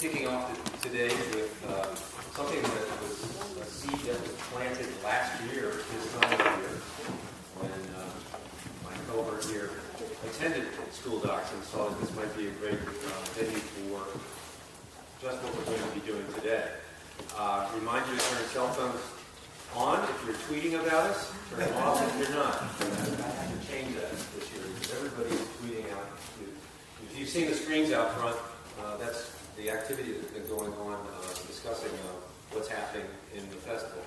kicking off today with something that was a seed that was planted last year, this time of year, when my cohort here attended School Docs and saw that this might be a great venue for just what we're going to be doing today. Remind you to turn cell phones on if you're tweeting about us, turn them off if you're not. I have to change that this year because everybody's tweeting out. If you've seen the screens out front, that's the activity that's been going on, discussing what's happening in the festival.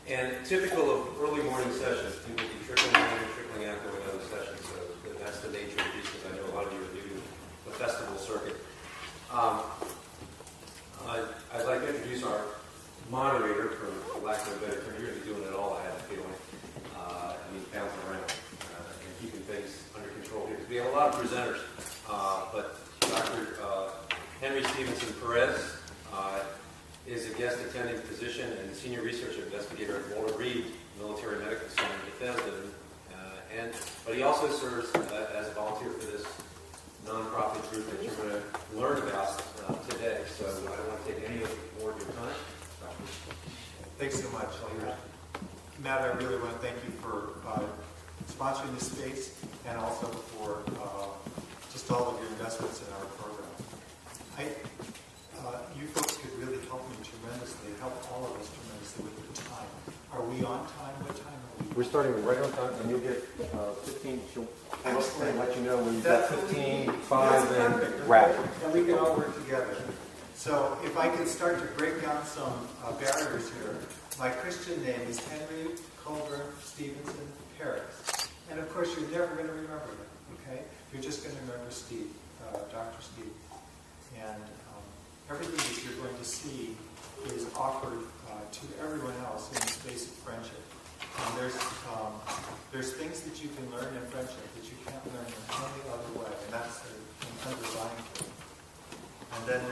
And typical of early morning sessions, people be trickling in and trickling out going to other sessions. So that's the nature of these, because I know a lot of you are new to the festival circuit. I'd like to introduce our moderator, for lack of a better term. You're going to be doing it all, I have a feeling. Bouncing around and keeping things under control here. Because we have a lot of presenters, but Dr. Henry Stevenson Perez is a guest attending physician and senior research investigator at Walter Reed Military Medical Center in Bethesda. But he also serves as a volunteer for this nonprofit group that you're going to learn about today. So I don't want to take any more of your time. Thanks so much. Matt, I really want to thank you for sponsoring this space and also for just all of your investments in our program. You folks could really help me tremendously, help all of us tremendously with the time. Are we on time? What time are we? We're starting right on time, and you'll get 15. She'll let you know when you've got 15, 5, and wrap. And we can all work together. So if I could start to break down some barriers here. My Christian name is Henry Colburn Stevenson Perez. And of course, you're never going to remember that, okay? You're just going to remember Steve, Dr. Steve. And everything that you're going to see is offered to everyone else in the space of friendship. And there's things that you can learn in friendship that you can't learn in any other way, and that's an underlying thing. And then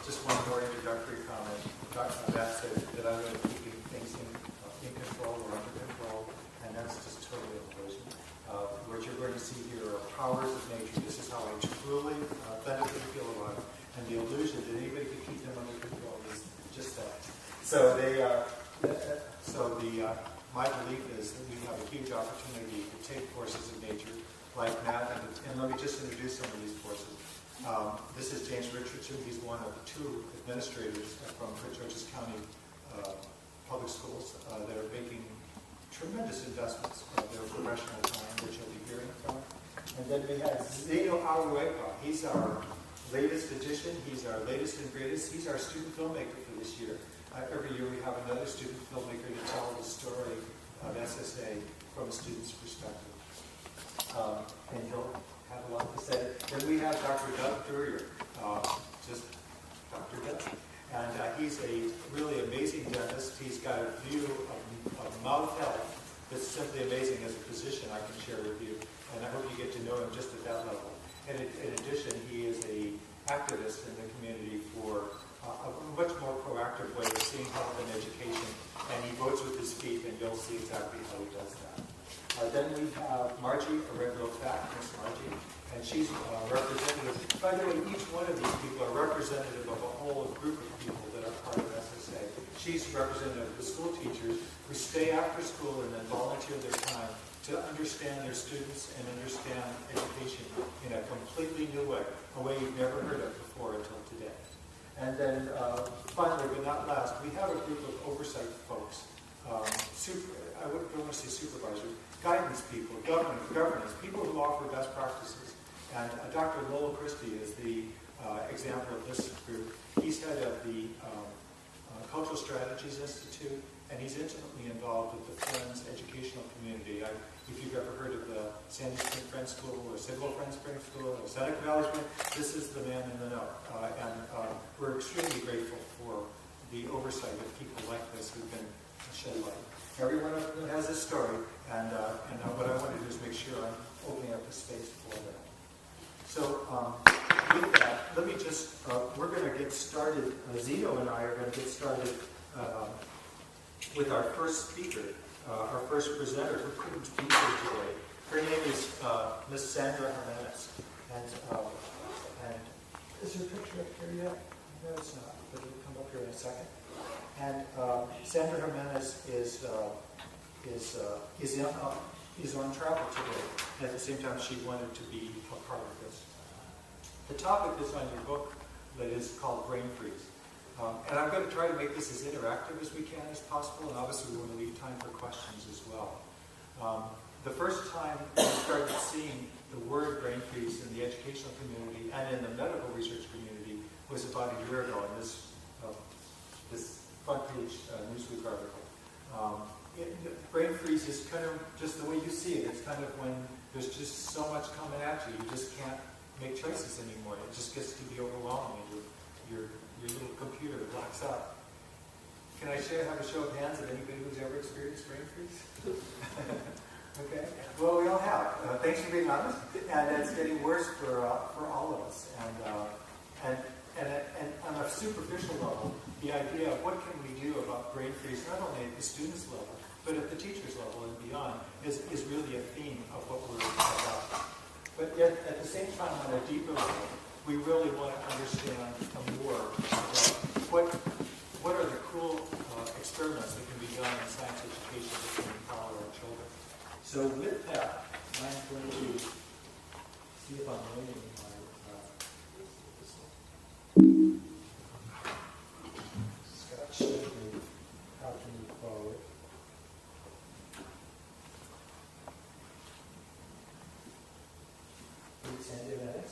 just one more introductory comment. Dr. Matt said that I'm going to be keeping things in control or under control, and that's just totally an illusion. What you're going to see here are powers of nature. This is how I truly authentically feel about it. And the illusion that anybody could keep them under control is just that. So my belief is that we have a huge opportunity to take forces of nature like Matt, and let me just introduce some of these forces. This is James Richardson. He's one of 2 administrators from Prince George's County Public Schools that are making tremendous investments of their professional time, which you'll be hearing from. And then we have Zeno Aruepa. He's our latest addition. He's our latest and greatest. He's our student filmmaker for this year. Every year we have another student filmmaker to tell the story of SSA from a student's perspective. And he'll have a lot to say. Then we have Dr. Doug Durrier, just Dr. Doug. And he's a really amazing dentist. He's got a view of mouth health that's simply amazing as a physician I can share with you. And I hope you get to know him just at that level. And in addition, he is an activist in the community for a much more proactive way of seeing health and education. And he votes with his feet, and you'll see exactly how he does that. Then we have Margie, a regular fact, Miss Margie, and she's representative. By the way, each one of these people are representative of a whole group of people that are part of SSA. She's representative of the school teachers who stay after school and then volunteer their time to understand their students and understand education in a completely new way, a way you've never heard of before until today. And then finally, but not last, we have a group of oversight folks, I don't want to say supervisors, guidance people, governance, people who offer best practices. And Dr. Lowell Christie is the example of this group. He's head of the Cultural Strategies Institute, and he's intimately involved with the Friends educational community. If you've ever heard of the Sandy Spring Friends School, or Signal Friends Spring School, or Seneca Valley Spring, this is the man in the know. And we're extremely grateful for the oversight of people like this who can shed light. Every one of them has a story, and what I want to do is make sure I'm opening up the space for them. So with that, let me just, we're going to get started, Zeno and I are going to get started with our first speaker, our first presenter who couldn't be here today. Her name is Miss Sandra Jimenez. And is there a picture up here yet? No, it's not, but it'll come up here in a second. And Sandra Jimenez is on travel today. At the same time, she wanted to be a part of this. The topic that's on your book that is called Brainfreeze. And I'm going to try to make this as interactive as we can as possible, and obviously we want to leave time for questions as well. The first time we started seeing the word brain freeze in the educational community and in the medical research community was about a year ago in this front page Newsweek article. Brain freeze is kind of just the way you see it. It's kind of when there's just so much coming at you, you just can't make choices anymore. It just gets to be overwhelming, and your little computer blacks out. Can I have a show of hands of anybody who's ever experienced brain freeze? Okay. Well, we all have. Thanks for being honest. And it's getting worse for all of us. And on a superficial level, the idea of what can we do about brain freeze, not only at the students' level, but at the teachers' level and beyond, is really a theme of what we're about. But yet, at the same time, on a deeper level, we really want to understand more about what are the cool experiments that can be done in science education that can empower our children. So with that, I'm going to see if I'm learning my Scott showed me how to move forward. Sandy Jimenez.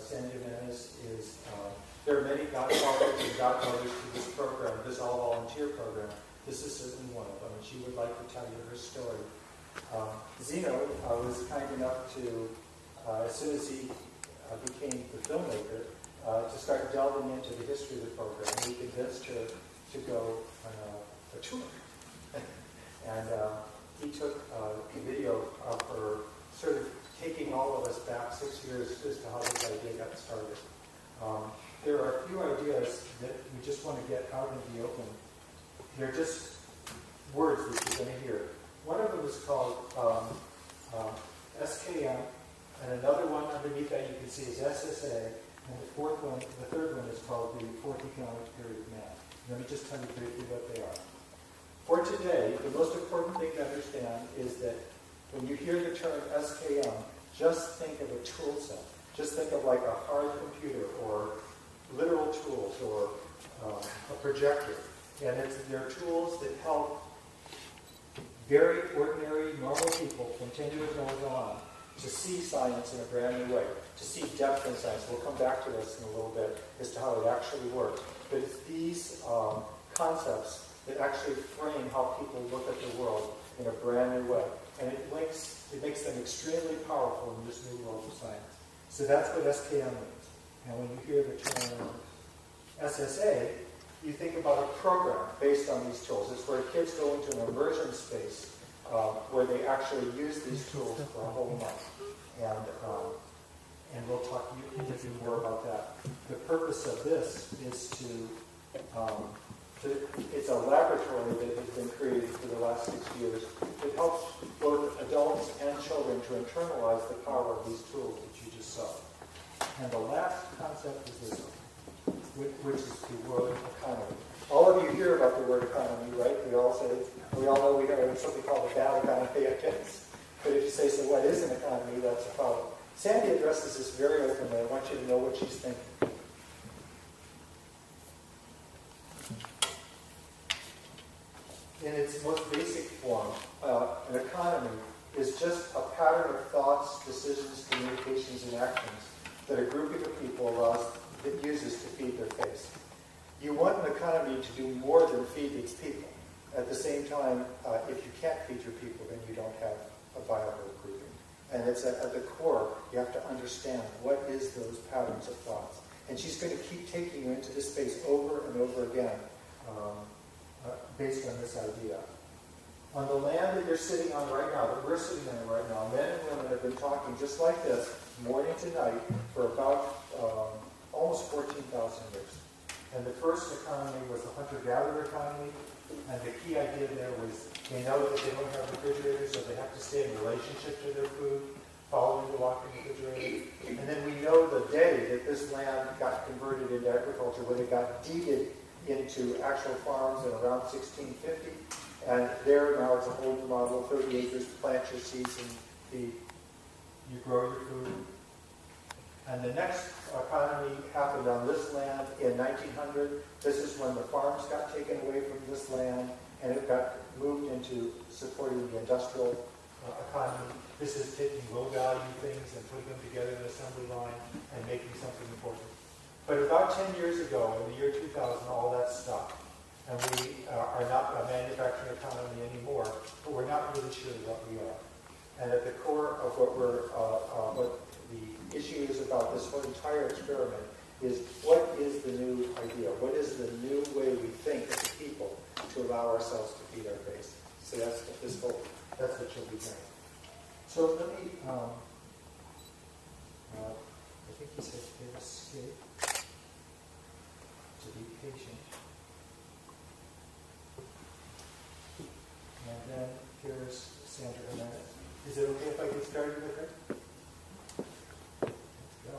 Sandy Jimenez is, there are many godfathers and godmothers to this program, this all-volunteer program. This is certainly one of them, and she would like to tell you her story. Zeno was kind enough to, as soon as he became the filmmaker, to start delving into the history of the program. He convinced her to go on a tour. And he took a video of her sort of taking all of us back 6 years as to how this idea got started. There are a few ideas that we just want to get out into the open. They're just words that you're going to hear. One of them is called SKM, and another one underneath that you can see is SSA, and the third one is called the Fourth Economic Period of Math. Let me just tell you briefly what they are. For today, the most important thing to understand is that when you hear the term SKM, just think of a tool set. Just think of like a hard computer or literal tools or a projector. And they're tools that help very ordinary, normal people from 10 years old on to see science in a brand new way, to see depth in science. We'll come back to this in a little bit as to how it actually works. But it's these concepts that actually frame how people look at the world in a brand new way. And it makes them extremely powerful in this new world of science. So that's what SKM means. And when you hear the term SSA, you think about a program based on these tools. It's where kids go into an immersion space where they actually use these tools for a whole month. And we'll talk a little more about that. The purpose of this is it's a laboratory that has been created for the last 6 years. It helps both adults and children to internalize the power of these tools that you just saw. And the last concept is this one, which is the word economy. All of you hear about the word economy, right? We all know we have something called a bad economy, I guess. But if you say, so what is an economy, that's a problem. Sandy addresses this very openly. I want you to know what she's thinking. In its most basic form, an economy is just a pattern of thoughts, decisions, communications, and actions that a grouping of people uses to feed their face. You want an economy to do more than feed its people. At the same time, if you can't feed your people, then you don't have a viable grouping. And it's at the core, you have to understand what is those patterns of thoughts. And she's going to keep taking you into this space over and over again. Based on this idea. On the land that you're sitting on right now, that we're sitting on right now, men and women have been talking just like this, morning to night, for about almost 14,000 years. And the first economy was the hunter-gatherer economy, and the key idea there was they know that they don't have refrigerators, so they have to stay in relationship to their food. following the walk-in refrigerator. And then we know the day that this land got converted into agriculture, when it got deeded into actual farms in around 1650. And there now it's a whole new model, 30 acres to plant your seeds and you grow your food. And the next economy happened on this land in 1900. This is when the farms got taken away from this land and it got moved into supporting the industrial economy. This is taking low-value things and putting them together in an assembly line and making something important. But about 10 years ago, in the year 2000, all that stopped. And we are not a manufacturing economy anymore, but we're not really sure what we are. And at the core of what the issue is about this whole entire experiment is what is the new idea? What is the new way we think as a people to allow ourselves to feed our base? So that's what that's what you'll be doing. So let me, I think he said hit escape to be patient. And then here's Sandra Jimenez. Is it okay if I get started with her? Let's go.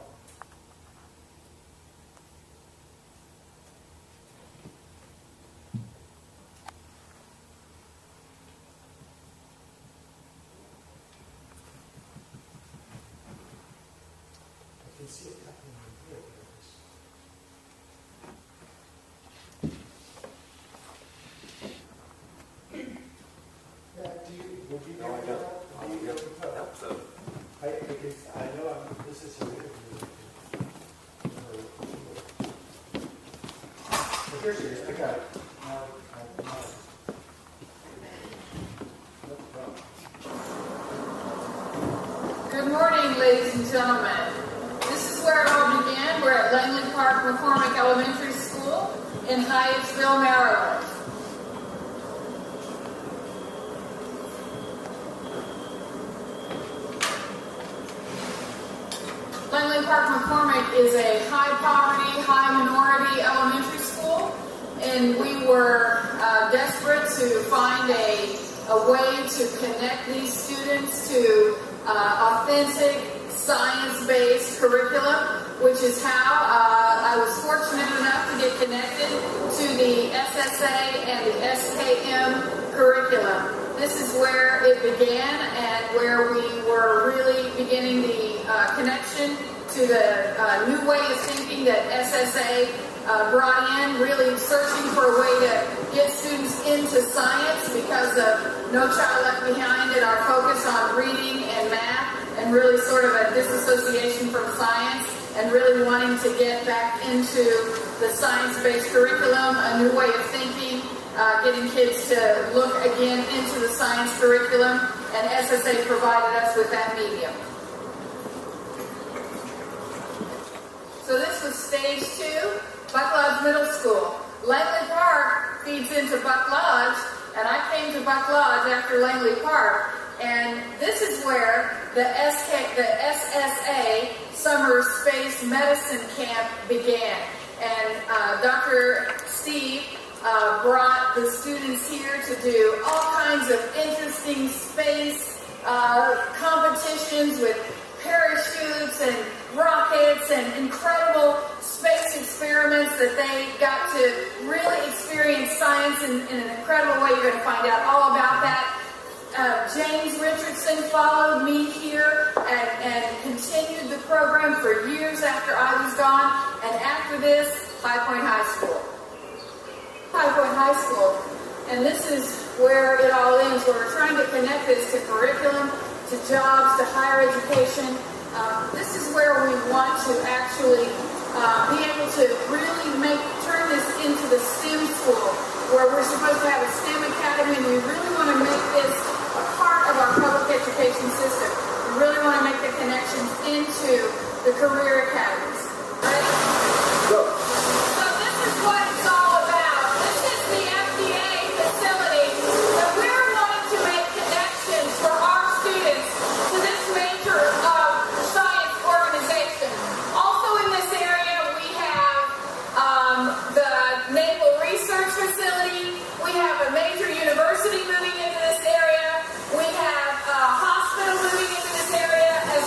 I can see it happening in here. Would you No, I don't. I know this is a really but here's yours. I got it. Good morning, ladies and gentlemen. This is where it all began. We're at Langley Park McCormick Elementary School in Hyattsville, Maryland. Langley Park McCormick is a high-poverty, high-minority elementary school, and we were desperate to find a way to connect these students to authentic, science-based curriculum, which is how I was fortunate enough to get connected to the SSA and the SKM curriculum. This is where it began and where we were really beginning the connection to the new way of thinking that SSA brought in, really searching for a way to get students into science because of No Child Left Behind and our focus on reading and math and really sort of a disassociation from science and really wanting to get back into the science-based curriculum, a new way of thinking, getting kids to look again into the science curriculum, and SSA provided us with that medium. So this was stage 2, Buck Lodge Middle School. Langley Park feeds into Buck Lodge, and I came to Buck Lodge after Langley Park, and this is where the SSA Summer Space Medicine Camp began. And Dr. Steve brought the students here to do all kinds of interesting space competitions with parachutes and rockets and incredible space experiments that they got to really experience science in an incredible way. You're going to find out all about that. James Richardson followed me here and continued the program for years after I was gone. And after this, High Point High School. High Point High School. And this is where it all ends, where we're trying to connect this to curriculum, to jobs, to higher education. This is where we want to actually be able to really turn this into the STEM school, where we're supposed to have a STEM academy, and we really want to make this a part of our public education system. We really want to make the connections into the career academies. Right? Go. So this is what it's all about. This is the FDA facility that we're wanting to make connections for our students to this major science organization. Also in this area we have the Naval Research Facility. We have a major university moving into this area. We have a hospital moving into this area, as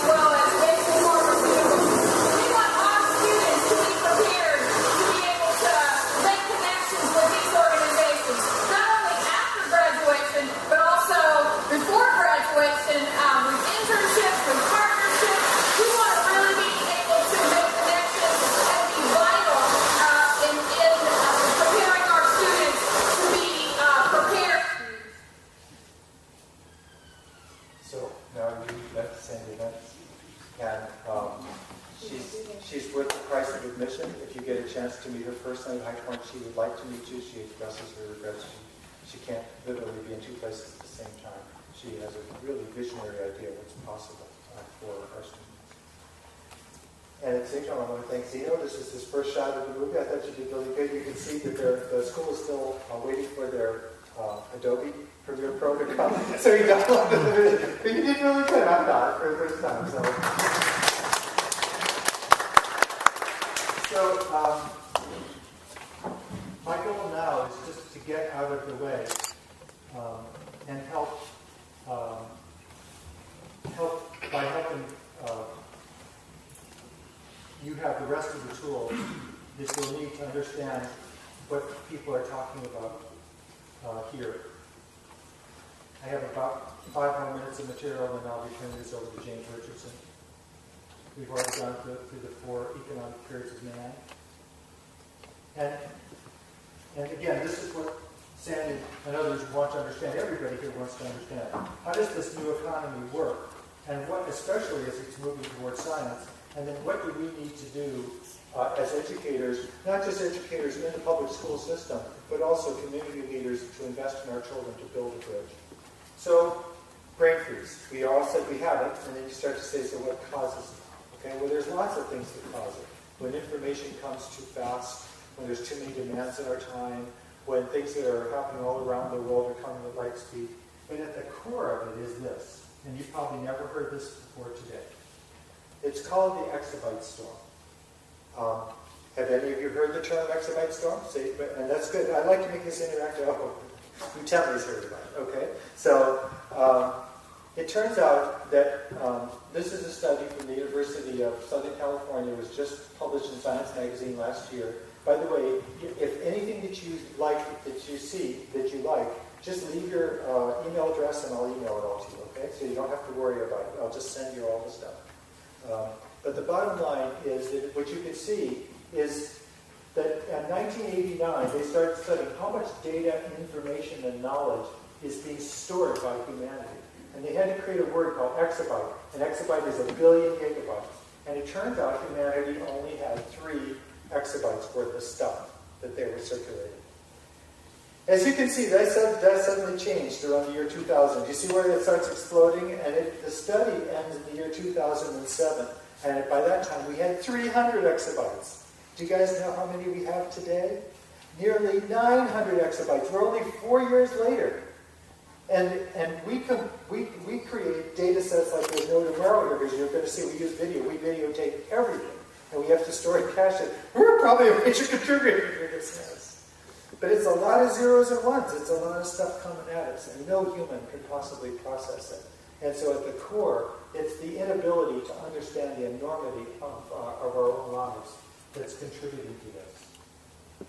a chance to meet her first night at High Point. She would like to meet you. She expresses her regrets. She can't literally be in two places at the same time. She has a really visionary idea of what's possible for our students. And at the same time, I want to thank Zeno. This is his first shot of the movie. I thought you did really good. You can see that the school is still waiting for their Adobe Premiere Pro to come. So you downloaded the video. But you did really good. I thought for the first time. So my goal now is just to get out of the way and help by helping you have the rest of the tools that you'll need to understand what people are talking about here. I have about 5 more minutes of material, and I'll be turning this over to James Richardson. We've already gone through the 4 economic periods of man. And again, this is what Sandy and others want to understand. Everybody here wants to understand. How does this new economy work? And what, especially as it's moving towards science, and then what do we need to do as educators, not just educators in the public school system, but also community leaders to invest in our children to build a bridge. So, Brainfreeze. We all said we have it, and then you start to say, so what causes it? Okay, well, there's lots of things that cause it. When information comes too fast, when there's too many demands in our time, when things that are happening all around the world are coming at light speed. But at the core of it is this, and you've probably never heard this before today. It's called the exabyte storm. Have any of you heard the term exabyte storm? See, and that's good. I'd like to make this interactive. Oh, Lieutenant's heard about it. Okay, so it turns out that this is a study from the University of Southern California. It was just published in Science Magazine last year. By the way, if anything that you like, that you see, that you like, just leave your email address and I'll email it all to you, okay? So you don't have to worry about it. I'll just send you all the stuff. But the bottom line is that what you can see is that in 1989, they started studying how much data, information, and knowledge is being stored by humanity. And they had to create a word called exabyte. An exabyte is 1 billion gigabytes. And it turns out humanity only had 3 exabytes worth of stuff that they were circulating. As you can see, that suddenly changed around the year 2000. You see where it starts exploding? And the study ends in the year 2007. And by that time, we had 300 exabytes. Do you guys know how many we have today? Nearly 900 exabytes. We're only 4 years later. And we create data sets like there's no tomorrow here, because you're going to see we use video. We videotape everything. And we have to store and cache it. We're probably a major contributor to this. But it's a lot of zeros and ones. It's a lot of stuff coming at us. And no human can possibly process it. And so at the core, it's the inability to understand the enormity of our own lives that's contributing to this.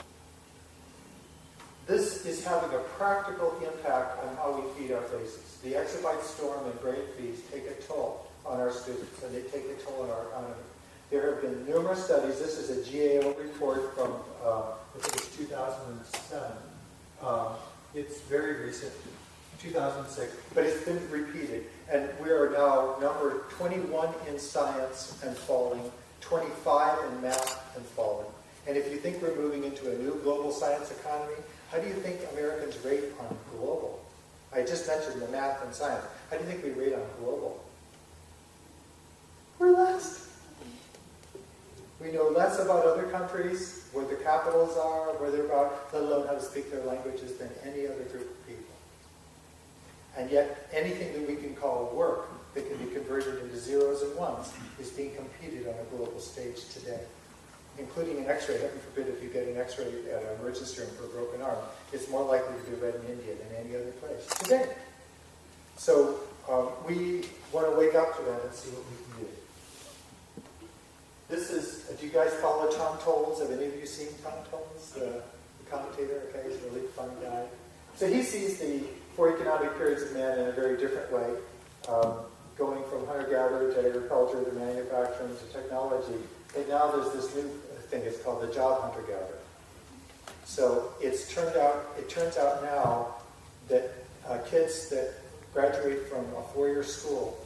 This is having a practical impact on how we feed our faces. The exabyte storm and Brainfreeze take a toll on our students, and they take a toll on our economy. There have been numerous studies. This is a GAO report from, I think it's 2007. It's very recent, 2006, but it's been repeated. And we are now number 21 in science and falling, 25 in math and falling. And if you think we're moving into a new global science economy, how do you think Americans rate on global? I just mentioned the math and science. How do you think we rate on global? We're last. We know less about other countries, where the capitals are, where they're about, let alone how to speak their languages, than any other group of people. And yet, anything that we can call work that can be converted into zeros and ones is being competed on a global stage today, including an x-ray. Heaven forbid if you get an x-ray at an emergency room for a broken arm, it's more likely to be read in India than any other place today. So we want to wake up to that and see what we can do. This is, do you guys follow Tom Tolles? Have any of you seen Tom Tolles, the commentator? Okay, he's a really fun guy. So he sees the 4 economic periods of man in a very different way, going from hunter-gatherer to agriculture to manufacturing to technology. And now there's this new thing, it's called the job hunter-gatherer. So it turns out now that kids that graduate from a 4-year school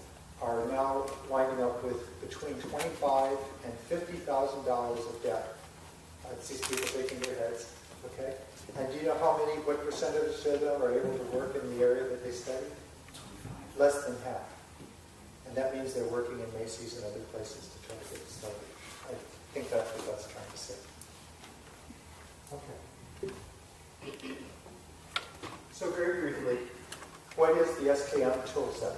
are now winding up with between $25,000 and $50,000 of debt. I see people shaking their heads. Okay? And do you know what percentage of them are able to work in the area that they study? Less than half. And that means they're working in Macy's and other places to try to get it started. I think that's what that's trying to say. Okay. So very briefly, what is the SKM toolset?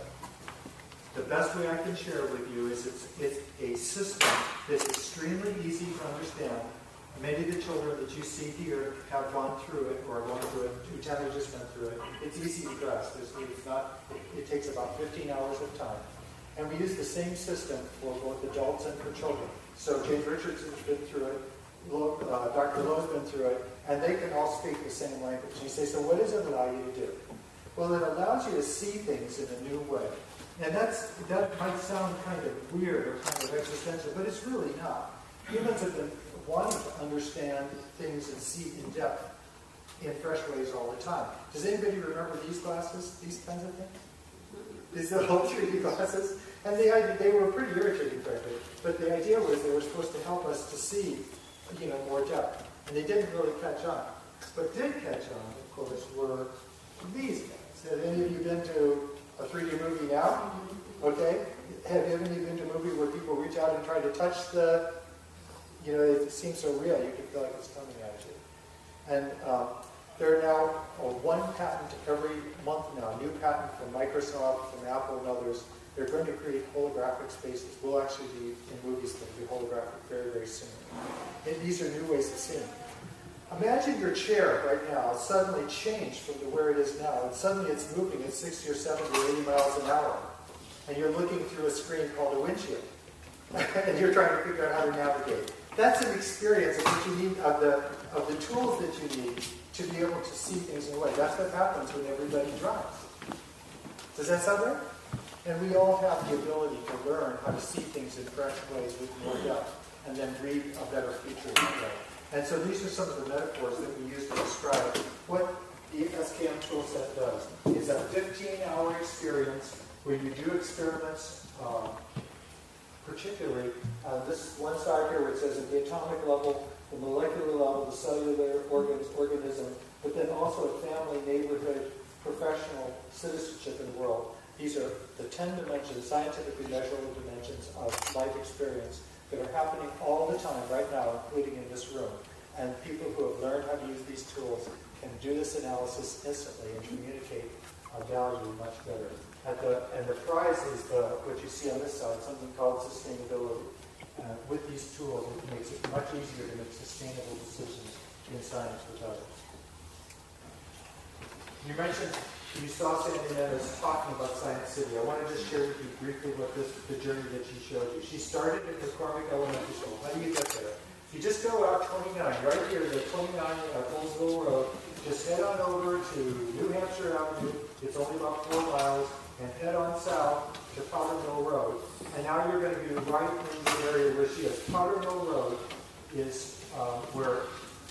The best way I can share it with you is it's a system that's extremely easy to understand. Many of the children that you see here have gone through it or are going through it. Utami just went through it. It's easy to grasp. It takes about 15 hours of time. And we use the same system for both adults and for children. So James Richardson's been through it. Dr. Lowe's been through it. And they can all speak the same language. And you say, so what does it allow you to do? Well, it allows you to see things in a new way. And that might sound kind of weird or kind of existential, but it's really not. Humans have been wanting to understand things and see in depth in fresh ways all the time. Does anybody remember these glasses, these kinds of things? These little 3D glasses? And they were pretty irritating, frankly. But the idea was they were supposed to help us to see, more depth. And they didn't really catch on. What did catch on, of course, were these guys. Have any of you been to a 3D movie now? Okay. Have any of you been to a movie where people reach out and try to touch the, it seems so real, you can feel like it's coming at you. And there are now one patent every month now, a new patent from Microsoft, from Apple, and others. They're going to create holographic spaces. We'll actually be in movies that will be holographic very, very soon. And these are new ways of seeing. Imagine your chair right now suddenly changed from where it is now, and suddenly it's moving at 60 or 70 or 80 miles an hour. And you're looking through a screen called a windshield. And you're trying to figure out how to navigate. That's an experience of what you need, of the tools that you need to be able to see things in a way. That's what happens when everybody drives. Does that sound right? And we all have the ability to learn how to see things in fresh ways with more depth, and then read a better future that way. And so these are some of the metaphors that we use to describe what the SKM toolset does. It's a 15-hour experience where you do experiments, particularly this one side here where it says at the atomic level, the molecular level, the cellular organism, but then also at family, neighborhood, professional, citizenship, and world. These are the 10 dimensions, scientifically measurable dimensions of life experience that are happening all the time right now, including in this room. And people who have learned how to use these tools can do this analysis instantly and communicate value much better. And the prize is what you see on this side, something called sustainability. With these tools, it makes it much easier to make sustainable decisions in science with others. You saw Sandy Meadows talking about Science City. I want to just share with you briefly the journey that she showed you. She started at McCormick Elementary School. How do you get there? You just go out 29, right here, the 29 Colesville Road. Just head on over to New Hampshire Avenue. It's only about 4 miles. And head on south to Powder Mill Road. And now you're going to be right in the area where she is. Powder Mill Road is where,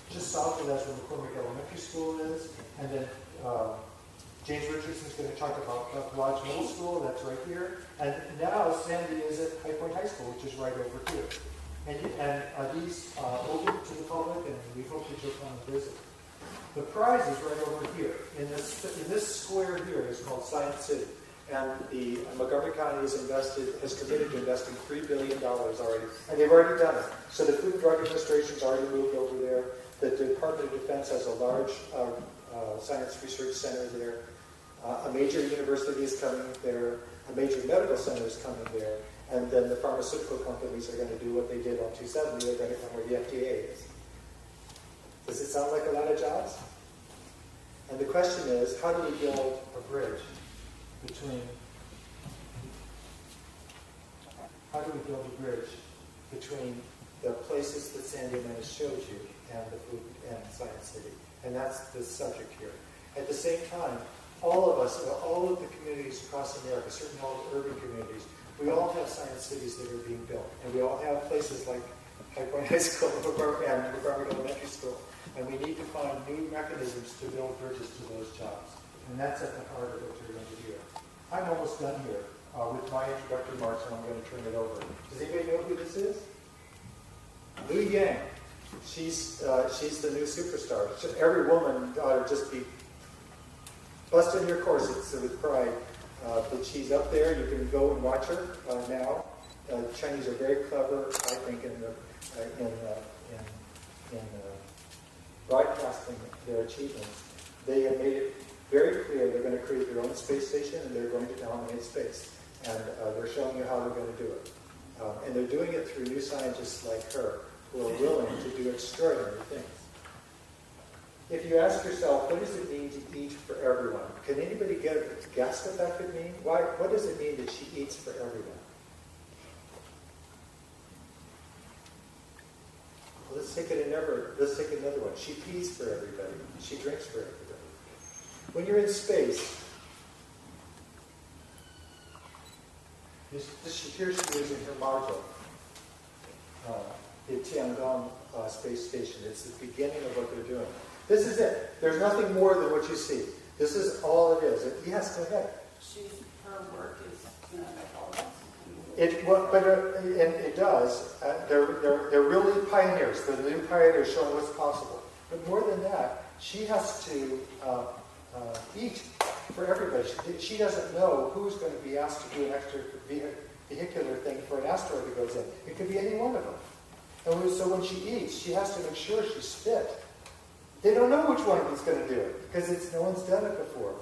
just south of that's where McCormick Elementary School is. And then James Richardson's going to talk about Lodge Middle School, that's right here. And now Sandy is at High Point High School, which is right over here. And these open to the public, and we hope that you'll come and visit. The prize is right over here. In this square here is called Science City. And the Montgomery County has committed to investing $3 billion already. And they've already done it. So the Food and Drug Administration's already moved over there. The Department of Defense has a large science research center there. A major university is coming there. A major medical center is coming there. And then the pharmaceutical companies are going to do what they did on 270. They're going to come where the FDA is. Does it sound like a lot of jobs? And the question is, how do we build a bridge between the places that Sandy and I showed you and the food and Science City? And that's the subject here. At the same time, all of us, all of the communities across America, certainly all the urban communities, we all have science cities that are being built. And we all have places like High Point High School and McCormick Elementary School. And we need to find new mechanisms to build bridges to those jobs. And that's at the heart of what you're going to do. I'm almost done here with my introductory remarks, and I'm going to turn it over. Does anybody know who this is? Lou Yang. She's the new superstar. Every woman ought to just be busting your corsets with pride. But she's up there. You can go and watch her now. Chinese are very clever, I think, in broadcasting their achievements. They have made it very clear they're going to create their own space station and they're going to dominate space. And they're showing you how they're going to do it. And they're doing it through new scientists like her who are willing to do extraordinary things. If you ask yourself, what does it mean to eat for everyone? Can anybody guess what that could mean? What does it mean that she eats for everyone? Well, let's take another one. She pees for everybody. She drinks for everybody. When you're in space, here she is in her module, the Tiangong space station. It's the beginning of what they're doing. This is it. There's nothing more than what you see. This is all it is. Yes, go ahead. Her work is like all of us. It does. They're really pioneers. They're the new pioneers showing what's possible. But more than that, she has to eat for everybody. She doesn't know who's going to be asked to do an extra vehicular thing for an asteroid that goes in. It could be any one of them. And so when she eats, she has to make sure she's fit. They don't know which one of them's going to do it because no one's done it before.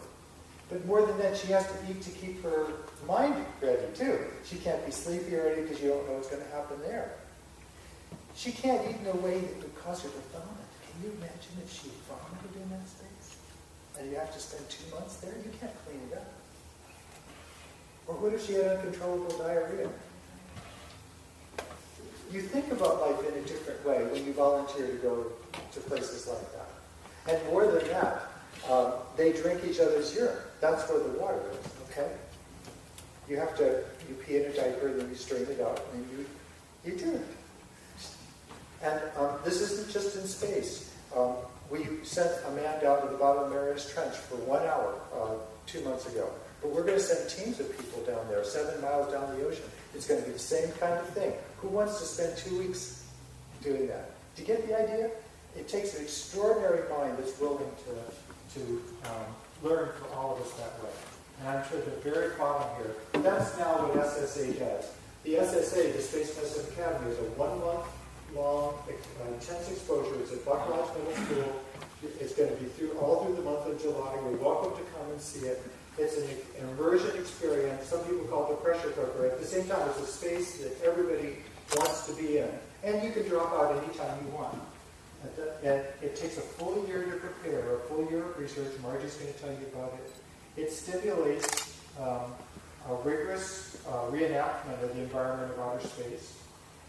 But more than that, she has to eat to keep her mind ready too. She can't be sleepy already because you don't know what's going to happen there. She can't eat in a way that would cause her to vomit. Can you imagine if she vomited in that space? And you have to spend 2 months there? You can't clean it up. Or what if she had uncontrollable diarrhea? You think about life in a different way when you volunteer to go to places like that. And more than that, they drink each other's urine. That's where the water is, okay? You pee in a diaper, and then you strain it out, and you do it. And this isn't just in space. We sent a man down to the bottom of Marianas Trench for 1 hour 2 months ago. But we're going to send teams of people down there, 7 miles down the ocean. It's going to be the same kind of thing. Who wants to spend 2 weeks doing that? Do you get the idea? It takes an extraordinary mind that's willing to learn for all of us that way. And I'm sure the very bottom here, that's now what SSA does. The SSA, the Space Medicine Academy, is a 1 month long intense exposure. It's at Buck Lodge Middle School. It's going to be all through the month of July. You're welcome to come and see it. It's an immersion experience. Some people call it the pressure cooker. At the same time, it's a space that everybody wants to be in. And you can drop out anytime you want. And it takes a full year to prepare, a full year of research. Margie's going to tell you about it. It stimulates a rigorous reenactment of the environment of outer space.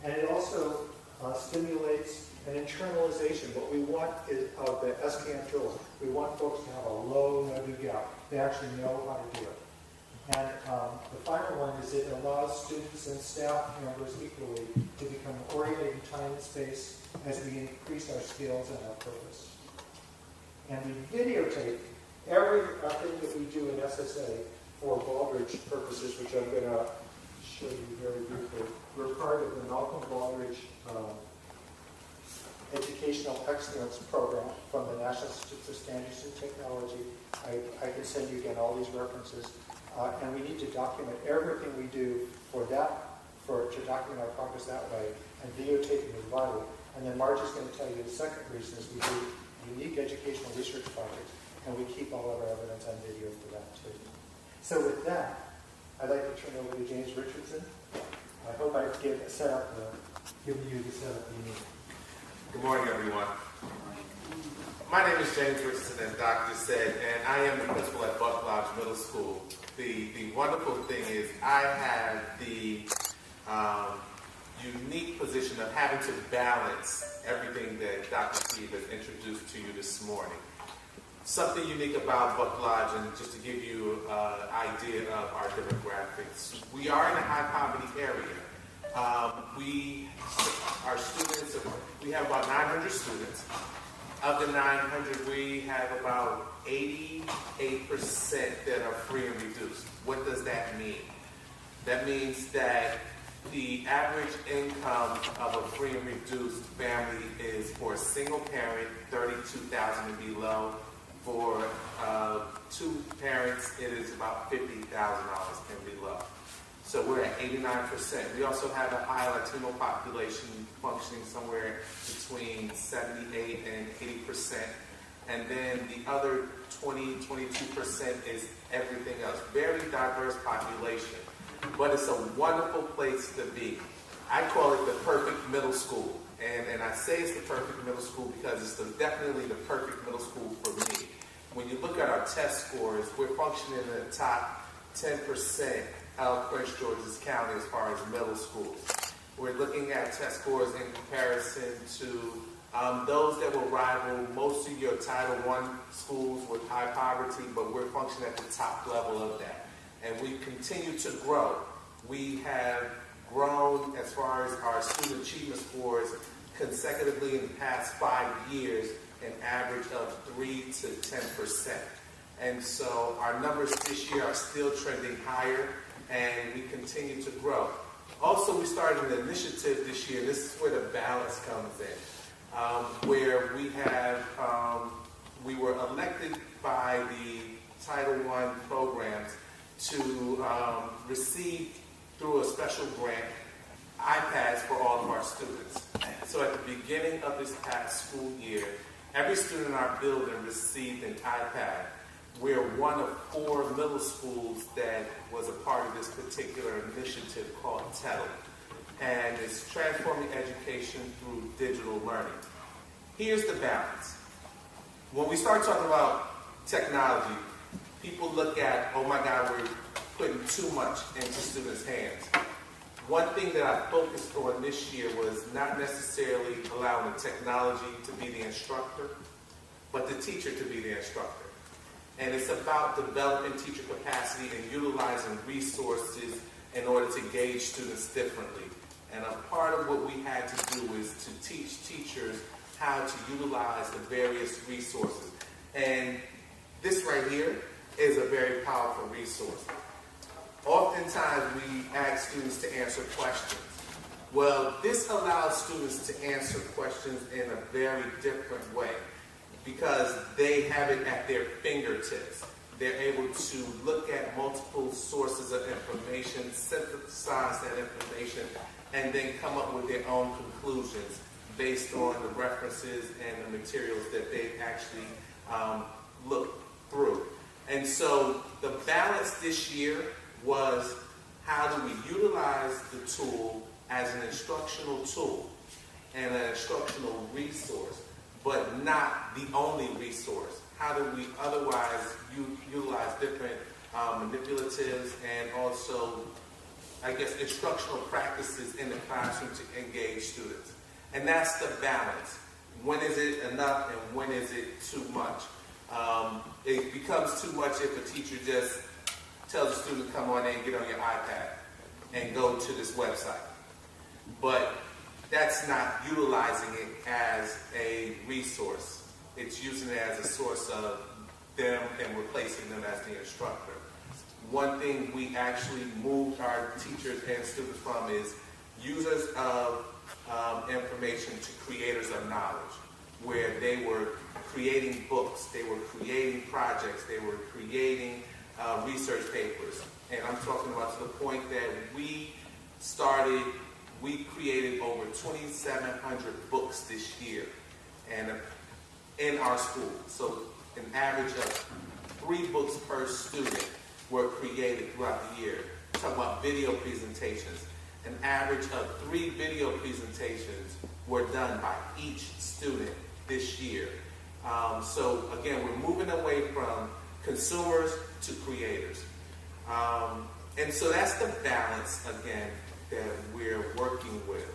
And it also stimulates an internalization. What we want is of the SKM tools. We want folks to have a low no-do gap. They actually know how to do it. And the final one is it allows students and staff members equally to become oriented in time and space as we increase our skills and our purpose. And we videotape everything that we do in SSA for Baldrige purposes, which I'm going to show you very briefly. We're part of the Malcolm Baldrige Educational Excellence Program from the National Institute for Standards and Technology. I can send you again all these references. And we need to document everything we do to document our progress that way. And videotaping is vital. And then Marge is going to tell you the second reason is we do unique educational research projects. And we keep all of our evidence on video for that too. So with that, I'd like to turn over to James Richardson. I hope I've given you the setup you need. Good morning, everyone. My name is James Richardson, as Doc just said, and I am the principal at Buck Lodge Middle School. The wonderful thing is I have the unique position of having to balance everything that Dr. Steve has introduced to you this morning. Something unique about Buck Lodge, and just to give you an idea of our demographics, we are in a high poverty area. Our students, we have about 900 students. Of the 900, we have about 88% that are free and reduced. What does that mean? That means that The average income of a free and reduced family is for a single parent, $32,000 and below. For two parents, it is about $50,000 and below. So we're at 89%. We also have a high Latino population functioning somewhere between 78 and 80%. And then the other 22% is everything else. Very diverse population. But it's a wonderful place to be. I call it the perfect middle school. And I say it's the perfect middle school because it's definitely the perfect middle school for me. When you look at our test scores, we're functioning in the top 10% of Prince George's County as far as middle schools. We're looking at test scores in comparison to those that will rival most of your Title I schools with high poverty, but we're functioning at the top level of that. And we continue to grow. We have grown as far as our student achievement scores consecutively in the past 5 years, an average of 3 to 10%. And so our numbers this year are still trending higher, and we continue to grow. Also, we started an initiative this year. This is where the balance comes in, where we were elected by the Title I programs to receive, through a special grant, iPads for all of our students. So at the beginning of this past school year, every student in our building received an iPad. We're one of 4 middle schools that was a part of this particular initiative called TEDL. And it's transforming education through digital learning. Here's the balance. When we start talking about technology, people look at, oh my God, we're putting too much into students' hands. One thing that I focused on this year was not necessarily allowing the technology to be the instructor, but the teacher to be the instructor. And it's about developing teacher capacity and utilizing resources in order to gauge students differently. And a part of what we had to do is to teach teachers how to utilize the various resources. And this right here is a very powerful resource. Oftentimes we ask students to answer questions. Well, this allows students to answer questions in a very different way because they have it at their fingertips. They're able to look at multiple sources of information, synthesize that information, and then come up with their own conclusions based on the references and the materials that they actually look through. And so the balance this year was, how do we utilize the tool as an instructional tool and an instructional resource, but not the only resource? How do we otherwise utilize different manipulatives and also, I guess, instructional practices in the classroom to engage students? And that's the balance. When is it enough and when is it too much? It becomes too much if a teacher just tells a student to come on in and get on your iPad and go to this website. But that's not utilizing it as a resource. It's using it as a source of them and replacing them as the instructor. One thing we actually moved our teachers and students from is users of information to creators of knowledge, where they were creating books, they were creating projects, they were creating research papers. And I'm talking about to the point that we created over 2,700 books this year and in our school. So an average of 3 books per student were created throughout the year. We're talking about video presentations. An average of 3 video presentations were done by each student this year. So again, we're moving away from consumers to creators. And so that's the balance, again, that we're working with.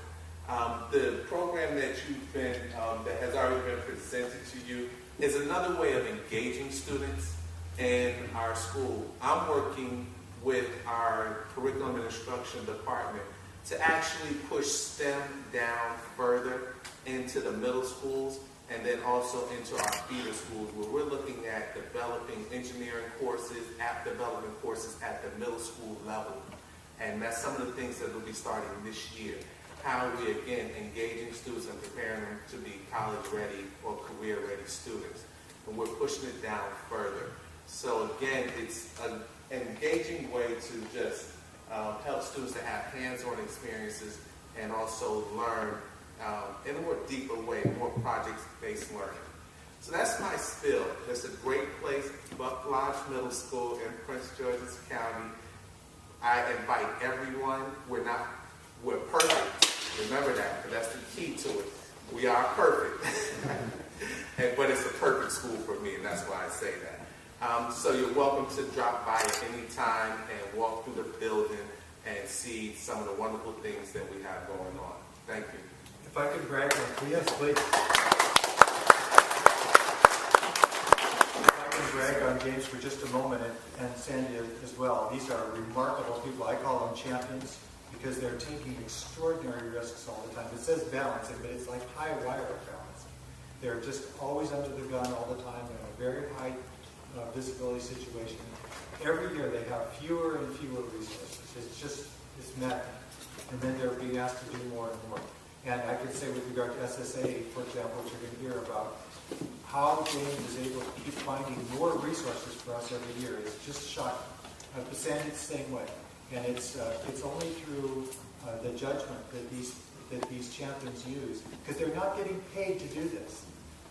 The program that that has already been presented to you is another way of engaging students in our school. I'm working with our curriculum and instruction department to actually push STEM down further into the middle schools and then also into our feeder schools, where we're looking at developing engineering courses, app development courses at the middle school level. And that's some of the things that will be starting this year. How we, again, engaging students and preparing them to be college-ready or career-ready students. And we're pushing it down further. So again, it's an engaging way to just help students to have hands-on experiences and also learn in a more deeper way, more project-based learning. So that's my spill. It's a great place, Buck Lodge Middle School in Prince George's County. I invite everyone. We're perfect. Remember that, because that's the key to it. We are perfect. But it's a perfect school for me, and that's why I say that. So you're welcome to drop by at any time and walk through the building and see some of the wonderful things that we have going on. Thank you. If I could brag on, yes, please. If I can brag on James for just a moment, and Sandy as well. These are remarkable people. I call them champions because they're taking extraordinary risks all the time. It says balancing, but it's like high wire balancing. They're just always under the gun all the time in a very high visibility situation. Every year they have fewer and fewer resources. It's maddening. And then they're being asked to do more and more. And I can say with regard to SSA, for example, which you're going to hear about, how James is able to keep finding more resources for us every year is just shocking. But Sandy's the same way. And it's only through the judgment that these champions use, because they're not getting paid to do this.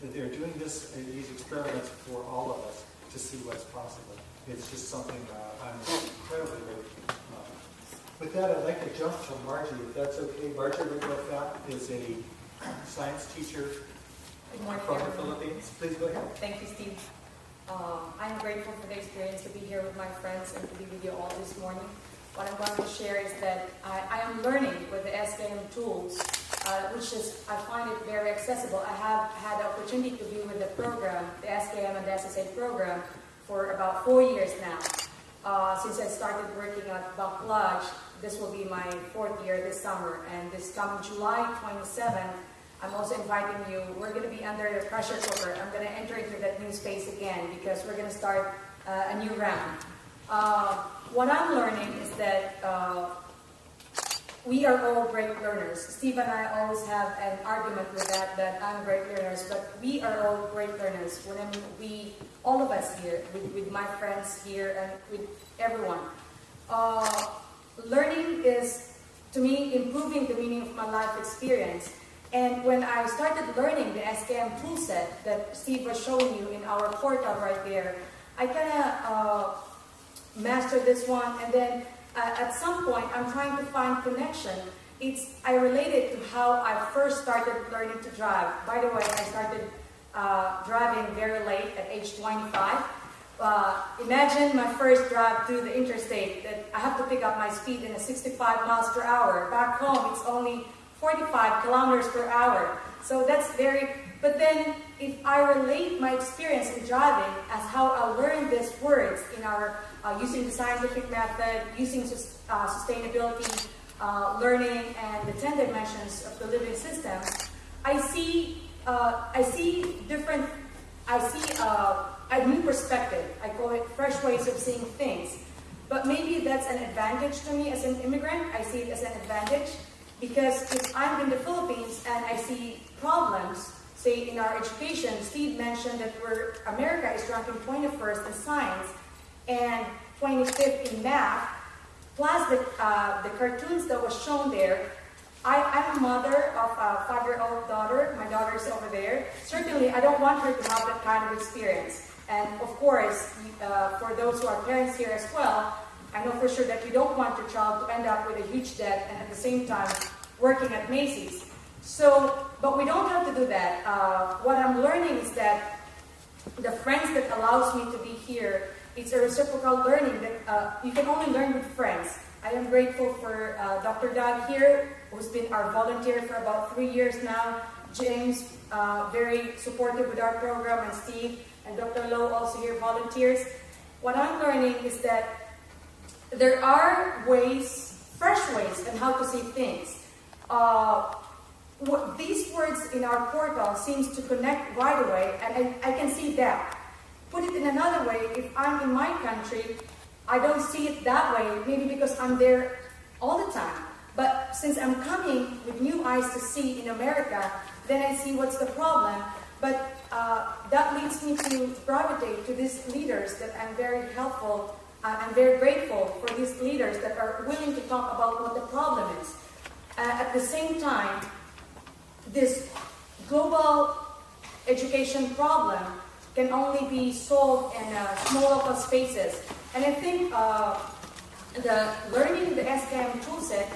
They're doing these experiments for all of us to see what's possible. It's just something I'm incredibly grateful. With that, I'd like to jump to Margie, if that's okay. Margie Rigo-Fat is a science teacher from the Philippines. Please go ahead. Thank you, Steve. I'm grateful for the experience to be here with my friends and to be with you all this morning. What I'm going to share is that I am learning with the SKM tools, which is, I find it very accessible. I have had the opportunity to be with the program, the SKM and the SSA program, for about 4 years now. Since I started working at Buck Lodge, this will be my 4th year this summer, and this coming July 27th, I'm also inviting you. We're going to be under the pressure cooker. I'm going to enter into that new space again because we're going to start a new round. What I'm learning is that we are all great learners. Steve and I always have an argument with that I'm great learners, but we are all great learners. When all of us here, with my friends here and with everyone. Learning is, to me, improving the meaning of my life experience. And when I started learning the SKM toolset that Steve was showing you in our portal right there, I kind of mastered this one, and then at some point I'm trying to find connection. I relate it to how I first started learning to drive. By the way, I started driving very late at age 25. Imagine my first drive through the interstate that I have to pick up my speed in a 65 miles per hour. Back home, it's only 45 kilometers per hour. So that's but then if I relate my experience in driving as how I learned these words in our, using the scientific method, using sustainability, learning, and the 10 dimensions of the living system, I see a new perspective. I call it fresh ways of seeing things. But maybe that's an advantage to me as an immigrant. I see it as an advantage because if I'm in the Philippines and I see problems, say in our education, Steve mentioned that America is ranking 21st in science and 25th in math, plus the cartoons that was shown there. I'm a mother of a 5-year-old daughter. My daughter is over there. Certainly, I don't want her to have that kind of experience. And of course, for those who are parents here as well, I know for sure that you don't want your child to end up with a huge debt and at the same time working at Macy's. But we don't have to do that. What I'm learning is that the friends that allows me to be here, it's a reciprocal learning that you can only learn with friends. I am grateful for Dr. Doug here, who's been our volunteer for about 3 years now. James, very supportive with our program, and Steve, and Dr. Lowe also here volunteers. What I'm learning is that there are fresh ways on how to see things. These words in our portal seems to connect right away, and I can see that. Put it in another way, if I'm in my country, I don't see it that way, maybe because I'm there all the time. But since I'm coming with new eyes to see in America, then I see what's the problem. But that leads me to gravitate to these leaders that I'm very helpful. I'm very grateful for these leaders that are willing to talk about what the problem is. At the same time, this global education problem can only be solved in small local spaces. And I think the learning the SKM toolset,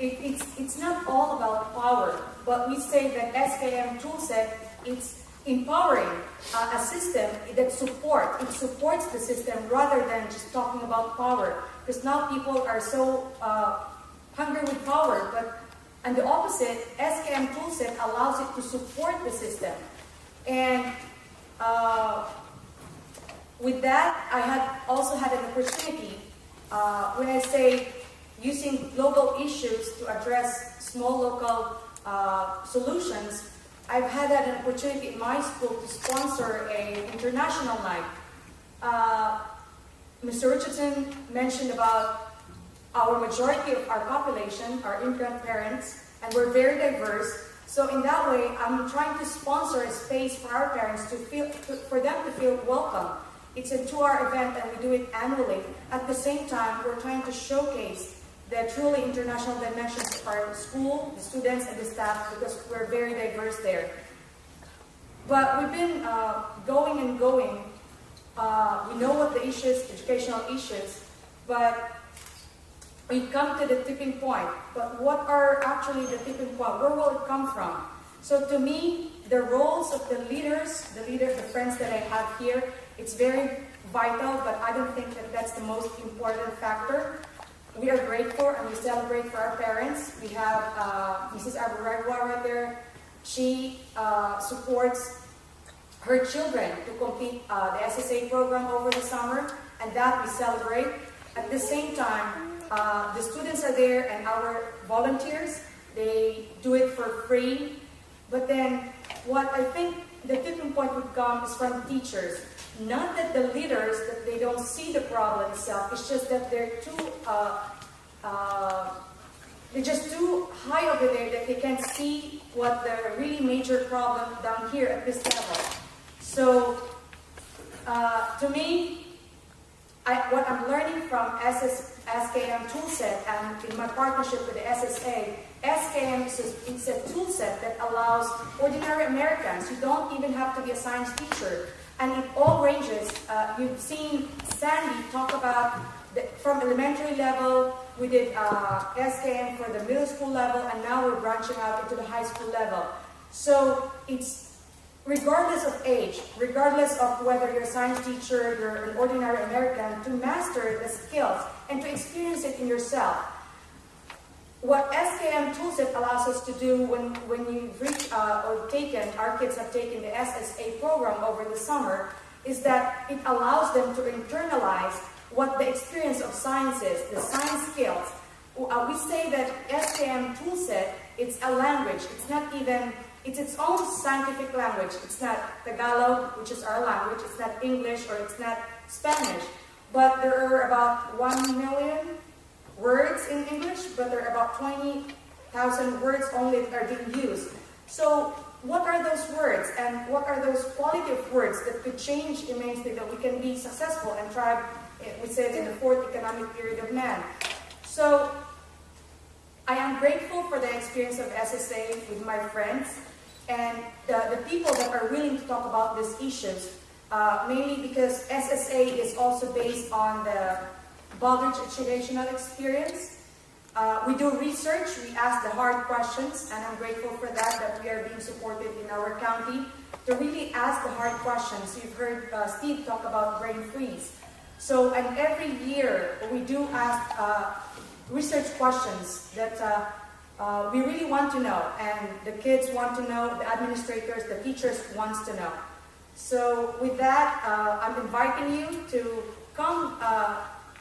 it's not all about power, but we say that SKM toolset, it's empowering a system that supports the system rather than just talking about power. Because now people are so hungry with power, but and the opposite, SKM toolset allows it to support the system. And with that, I also had an opportunity, when I say using global issues to address small local solutions, I've had an opportunity in my school to sponsor an international night. Mr. Richardson mentioned about our majority of our population are immigrant parents, and we're very diverse. So in that way, I'm trying to sponsor a space for our parents for them to feel welcome. It's a 2-hour event, and we do it annually. At the same time, we're trying to showcase the truly international dimensions of our school, the students, and the staff, because we're very diverse there. But we've been going and going. We know what the issues, educational issues, but we've come to the tipping point. But what are actually the tipping point? Where will it come from? So to me, the roles of the leaders, the friends that I have here, it's very vital, but I don't think that that's the most important factor. We are grateful and we celebrate for our parents. We have Mrs. Aburegua right there. She supports her children to complete the SSA program over the summer, and that we celebrate. At the same time, the students are there and our volunteers, they do it for free. But then what I think the tipping point would come is from teachers. Not that the leaders, that they don't see the problem itself, it's just that they're just too high over there that they can't see what the really major problem down here at this level. So to me, what I'm learning from SKM toolset and in my partnership with the SSA, SKM is a toolset that allows ordinary Americans. You don't even have to be a science teacher. And in all ranges, you've seen Sandy talk about from elementary level, we did SKM for the middle school level, and now we're branching out into the high school level. So it's regardless of age, regardless of whether you're a science teacher, you're an ordinary American, to master the skills and to experience it in yourself. What SKM toolset allows us to do when you've reached or taken, our kids have taken the SSA program over the summer, is that it allows them to internalize what the experience of science is, the science skills. We say that SKM toolset, it's a language. It's not even, it's its own scientific language. It's not Tagalog, which is our language. It's not English or it's not Spanish. But there are about 1 million words in English, but there are about 20,000 words only that are being used. So what are those words and what are those quality of words that could change immensely that we can be successful and thrive, we said, in the 4th economic period of man. So I am grateful for the experience of SSA with my friends and the people that are willing to talk about these issues, mainly because SSA is also based on the Baldrige educational experience. We do research, we ask the hard questions, and I'm grateful for that we are being supported in our county to really ask the hard questions. You've heard Steve talk about Brainfreeze. So, and every year we do ask research questions that we really want to know, and the kids want to know, the administrators, the teachers wants to know. So with that, I'm inviting you to come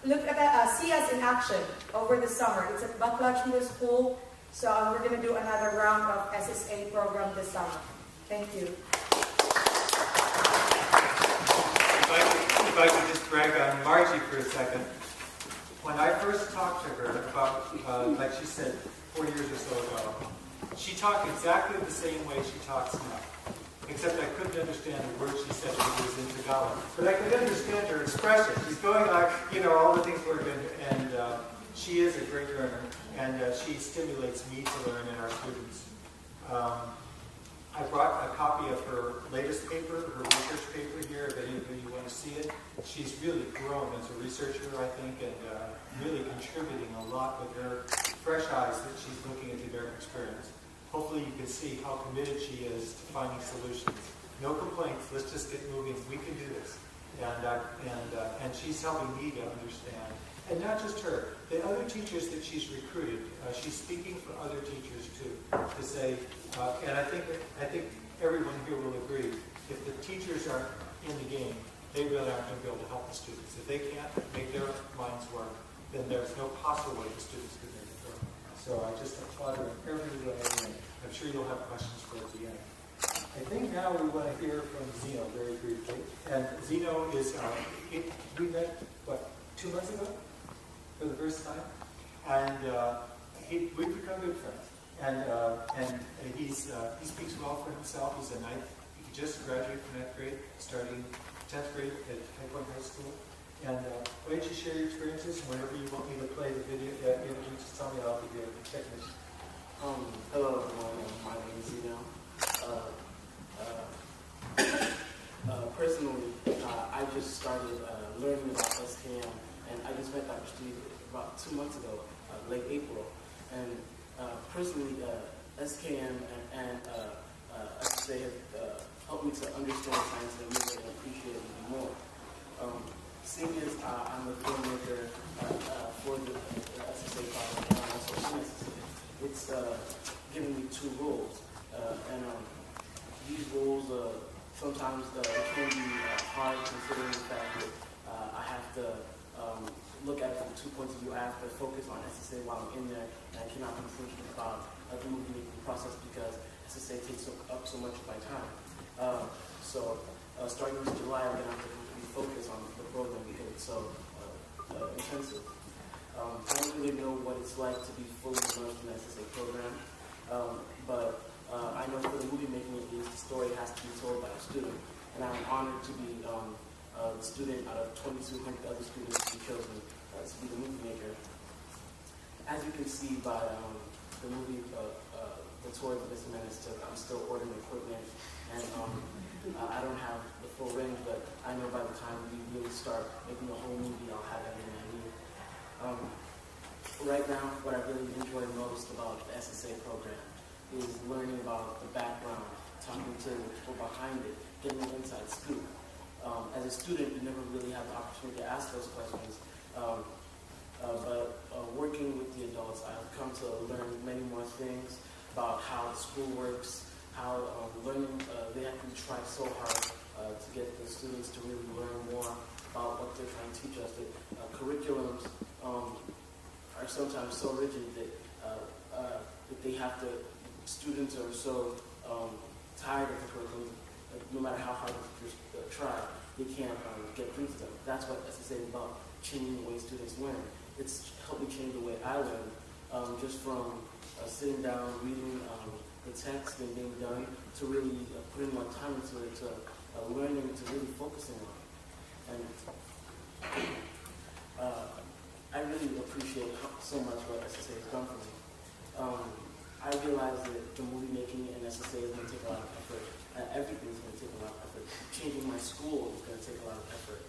look at that, see us in action over the summer. It's at Backlash Middle School, so we're going to do another round of SSA program this summer. Thank you. If I could just brag on Margie for a second. when I first talked to her about, like she said, 4 years or so ago, she talked exactly the same way she talks now. Except I couldn't understand the words she said because it was in Tagalog. But I could understand her expression. She's going like, all the things we're doing. And she is a great learner. And she stimulates me to learn and our students. I brought a copy of her latest paper, her research paper here, if any of you want to see it. She's really grown as a researcher, I think, and really contributing a lot with her fresh eyes that she's looking at the American experience. Hopefully you can see how committed she is to finding solutions. No complaints, let's just get moving. We can do this. And she's helping me to understand. And not just her, the other teachers that she's recruited, she's speaking for other teachers too, to say, and I think everyone here will agree, if the teachers aren't in the game, they really aren't going to be able to help the students. If they can't make their minds work, then there's no possible way the students can make it work. So I just applaud her in every way, and I'm sure you'll have questions for her at the end. I think now we want to hear from Zeno very briefly. And Zeno is, we met, 2 months ago? For the first time, and we've become good friends. And he speaks well for himself. He's he just graduated from 9th grade, starting 10th grade at High Point High School. And why don't you share your experiences? Whenever you want me to play the video, you just tell me. I'll give you a technician. Hello everyone. My name is Zeno. Personally, I just started learning about SKM. And I just met Dr. Steve about 2 months ago, late April. And personally, SKM and SSA have helped me to understand science in a new way and appreciate it even more. Seeing as I'm a filmmaker for the SSA project, and I'm also in SSA, it's giving me 2 roles. And these roles, sometimes it can be hard considering the fact that I have to look at it from 2 points of view. I have to focus on SSA while I'm in there, and I cannot be thinking about the movie making process because SSA takes up so much of my time. So starting this July, I'm going to have to completely focus on the program because it's so intensive. I don't really know what it's like to be fully immersed in the SSA program, but I know for the movie making, at least, the story has to be told by a student, and I'm honored to be the student out of 2,200 other students to be chosen to be the movie maker. As you can see by the movie, the tour that Mr. Menace took, I'm still ordering equipment, and I don't have the full range, but I know by the time we really start making the whole movie, I'll have everything I need. Right now, what I really enjoy most about the SSA program is learning about the background, talking to the people behind it, getting the inside scoop. As a student, you never really have the opportunity to ask those questions, but working with the adults, I've come to learn many more things about how the school works, how learning, they have to try so hard to get the students to really learn more about what they're trying to teach us. That curriculums are sometimes so rigid that they have to, students are so tired of the curriculum, no matter how hard the teachers try, they can't get through to them. That's what SSA is about, changing the way students learn. It's helped me change the way I learn, just from sitting down, reading the text and being done, to really putting more time into it, to learning, to really focusing on it. And I really appreciate so much what SSA has done for me. I realize that the movie making and SSA is going to take a lot of effort. Everything's going to take a lot of effort. Changing my school is going to take a lot of effort.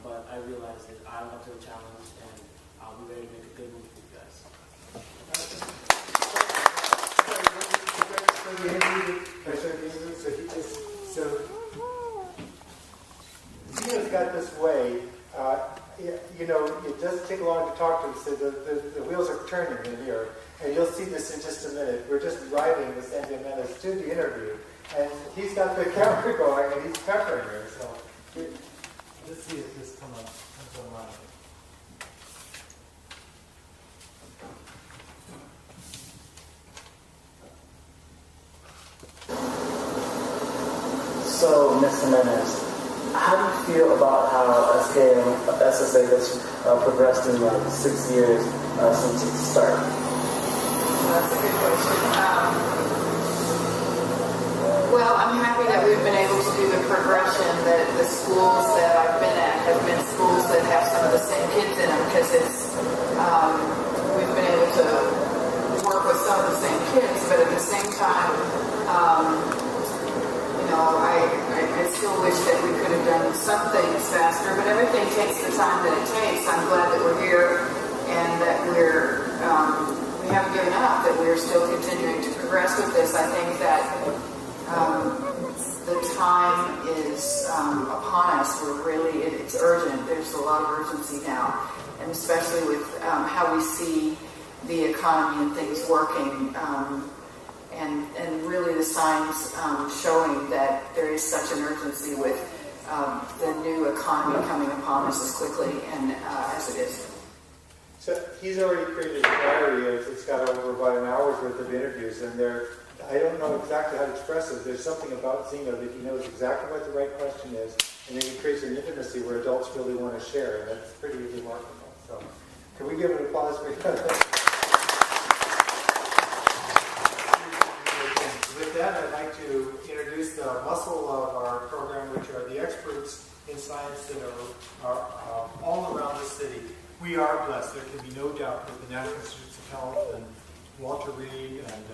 But I realize that I'm up to the challenge, and I'll be ready to make a good movie for you guys. So Zeno's got this way, it doesn't take long to talk to him, so the wheels are turning in here, and you'll see this in just a minute. We're just driving with Sandy Menace to the interview, and he's got the camera going, and he's peppering her, so let's see if this comes online. So, Mr. Menace, How do you feel about how SKM, SSA has progressed in 6 years since its start? That's a good question. Well, I'm happy that we've been able to do the progression that the schools that I've been at have been schools that have some of the same kids in them, because we've been able to work with some of the same kids, but at the same time, I still wish that we could have done some things faster, but everything takes the time that it takes. I'm glad that we're here and that we haven't given up, that we're still continuing to progress with this. I think that the time is upon us. It's urgent. There's a lot of urgency now, and especially with how we see the economy and things working, and really the signs showing that there is such an urgency with the new economy coming upon us as quickly and as it is. So he's already created a diary. It's got over about an hour's worth of interviews, and I don't know exactly how to express it. There's something about Zeno that he knows exactly what the right question is, and then he creates an intimacy where adults really want to share, and that's pretty remarkable. So, can we give an applause for that? With that, I'd like to introduce the muscle of our program, which are the experts in science that are all around the city. We are blessed. There can be no doubt that the National Institutes of Health and Walter Reed and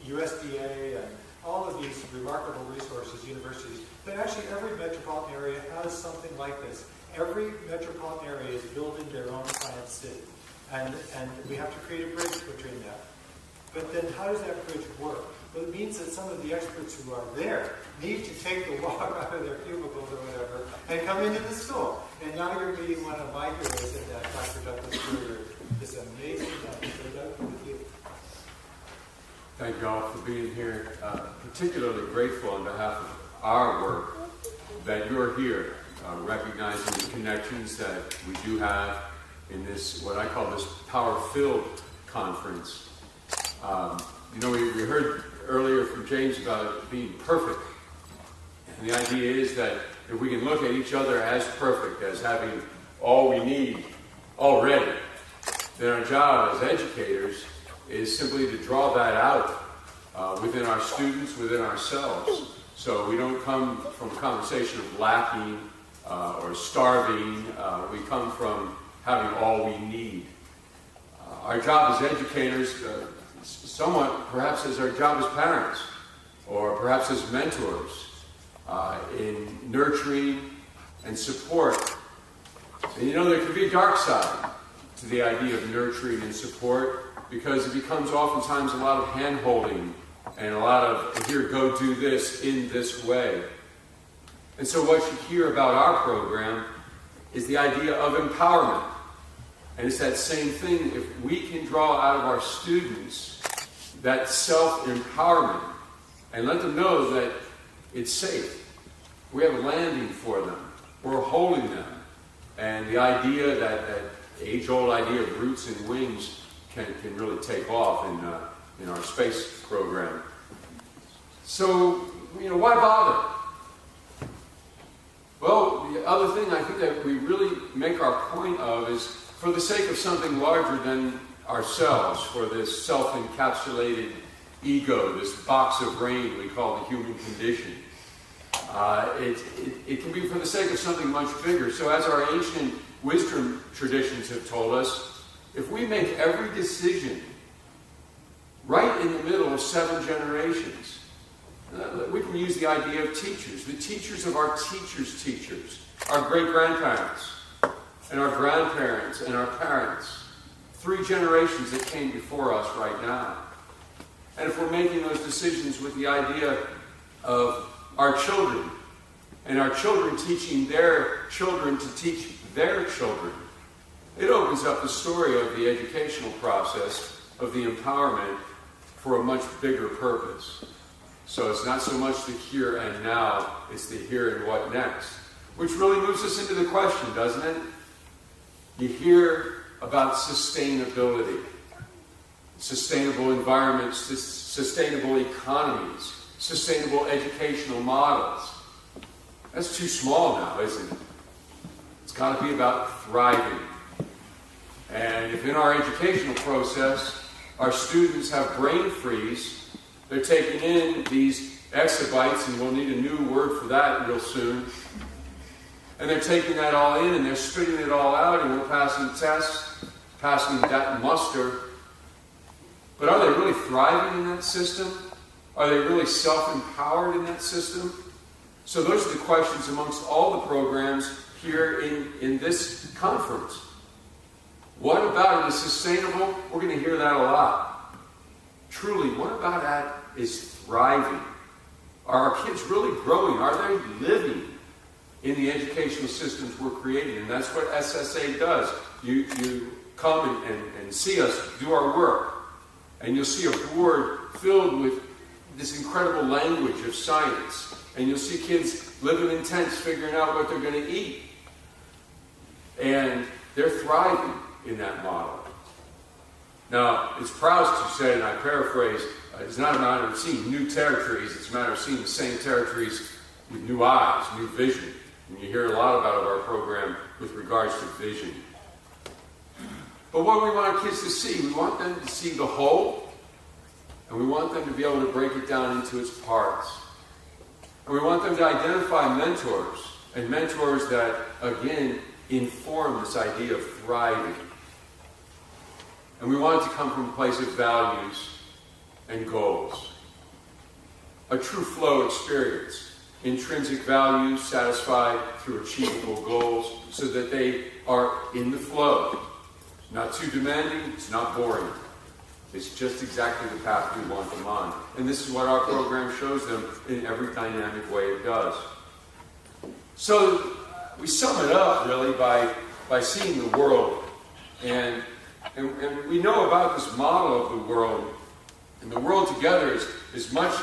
USDA and all of these remarkable resources, universities, but actually every metropolitan area has something like this. Every metropolitan area is building their own science city, and we have to create a bridge between that. But then how does that bridge work? Well, it means that some of the experts who are there need to take the walk out of their cubicles or whatever and come into the school. And now you're meeting one of my heroes in that, Dr. Douglas Kruger, this amazing Dr. Douglas with you. Thank you all for being here. Particularly grateful on behalf of our work that you're here, recognizing the connections that we do have in this, what I call this power-filled conference. We heard earlier from James about being perfect. And the idea is that if we can look at each other as perfect, as having all we need already, then our job as educators is simply to draw that out within our students, within ourselves. So we don't come from a conversation of lacking or starving. We come from having all we need. Our job as educators, somewhat perhaps as our job as parents, or perhaps as mentors, in nurturing and support. And there can be a dark side to the idea of nurturing and support, because it becomes oftentimes a lot of hand-holding and a lot of, here, go do this in this way. And so what you hear about our program is the idea of empowerment. And it's that same thing. If we can draw out of our students that self-empowerment and let them know that it's safe, we have a landing for them, we're holding them. And the idea, that age-old idea of roots and wings can really take off in our space program. So, why bother? Well, the other thing I think that we really make our point of is for the sake of something larger than ourselves, for this self-encapsulated ego, this box of rain we call the human condition. It can be for the sake of something much bigger. So as our ancient wisdom traditions have told us, if we make every decision right in the middle of 7 generations, we can use the idea of teachers, the teachers of our teachers' teachers, our great-grandparents, and our grandparents, and our parents. 3 generations that came before us right now. And if we're making those decisions with the idea of our children, and our children teaching their children to teach their children, it opens up the story of the educational process, of the empowerment, for a much bigger purpose. So it's not so much the here and now, it's the here and what next. Which really moves us into the question, doesn't it? You hear about sustainability, sustainable environments, sustainable economies, sustainable educational models. That's too small now, isn't it? It's got to be about thriving. And if in our educational process, our students have brain freeze, they're taking in these exabytes, and we'll need a new word for that real soon. And they're taking that all in, and they're spitting it all out, and we're passing tests, passing that muster. But are they really thriving in that system? Are they really self-empowered in that system? So those are the questions amongst all the programs here in this conference. What about it is sustainable? We're going to hear that a lot. Truly, what about that is thriving? Are our kids really growing? Are they living in the educational systems we're creating? And that's what SSA does. You come and see us do our work, and you'll see a board filled with this incredible language of science, and you'll see kids living in tents figuring out what they're going to eat. And they're thriving in that model. Now, it's Proust who said, and I paraphrase, it's not a matter of seeing new territories, it's a matter of seeing the same territories with new eyes, new vision. And you hear a lot about our program with regards to vision. But what do we want our kids to see? We want them to see the whole, and we want them to be able to break it down into its parts. And we want them to identify mentors, and mentors that, again, inform this idea of thriving. And we want it to come from a place of values and goals. A true flow experience. Intrinsic values satisfied through achievable goals so that they are in the flow. Not too demanding, it's not boring. It's just exactly the path we want them on. And this is what our program shows them in every dynamic way it does. So we sum it up really by seeing the world. And we know about this model of the world. And the world together is as much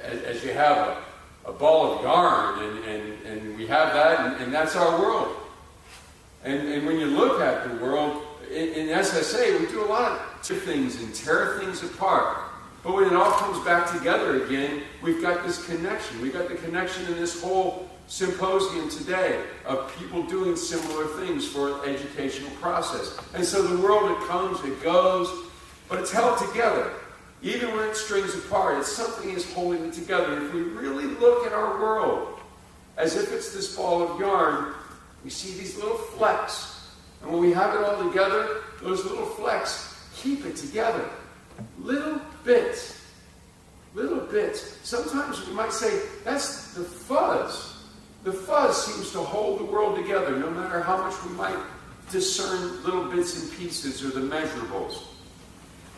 as you have a ball of yarn, and we have that, and that's our world. And when you look at the world, in SSA, we do a lot of things and tear things apart. But when it all comes back together again, we've got this connection. We've got the connection in this whole symposium today of people doing similar things for an educational process. And so the world, it comes, it goes, but it's held together. Even when it strings apart, it's something is holding it together. And if we really look at our world as if it's this ball of yarn, we see these little flecks. And when we have it all together, those little flecks keep it together. Little bits. Little bits. Sometimes we might say, that's the fuzz. The fuzz seems to hold the world together, no matter how much we might discern little bits and pieces or the measurables.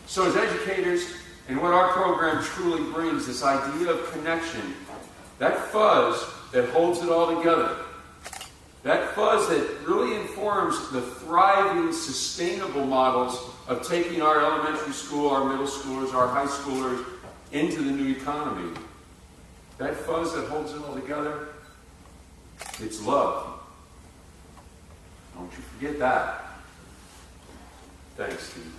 So as educators, and what our program truly brings, this idea of connection, that fuzz that holds it all together, that fuzz that really informs the thriving, sustainable models of taking our elementary school, our middle schoolers, our high schoolers into the new economy. That fuzz that holds it all together, it's love. Don't you forget that. Thanks, Steve.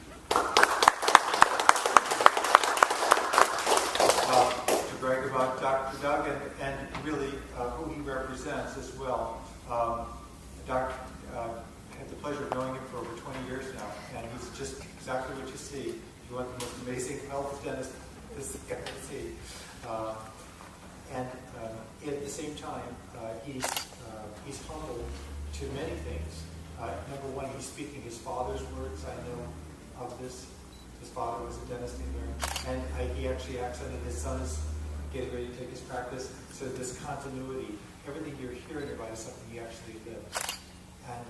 To brag about Dr. Doug and really who he represents as well. Doc had the pleasure of knowing him for over 20 years now, and he's just exactly what you see. You want the most amazing health dentist this guy can see. And at the same time, he's humble to many things. Number one, he's speaking his father's words. I know of this. His father was a dentist in there, and he actually acts on it. His son is getting ready to take his practice. So this continuity, everything you're hearing about is something he actually lives. And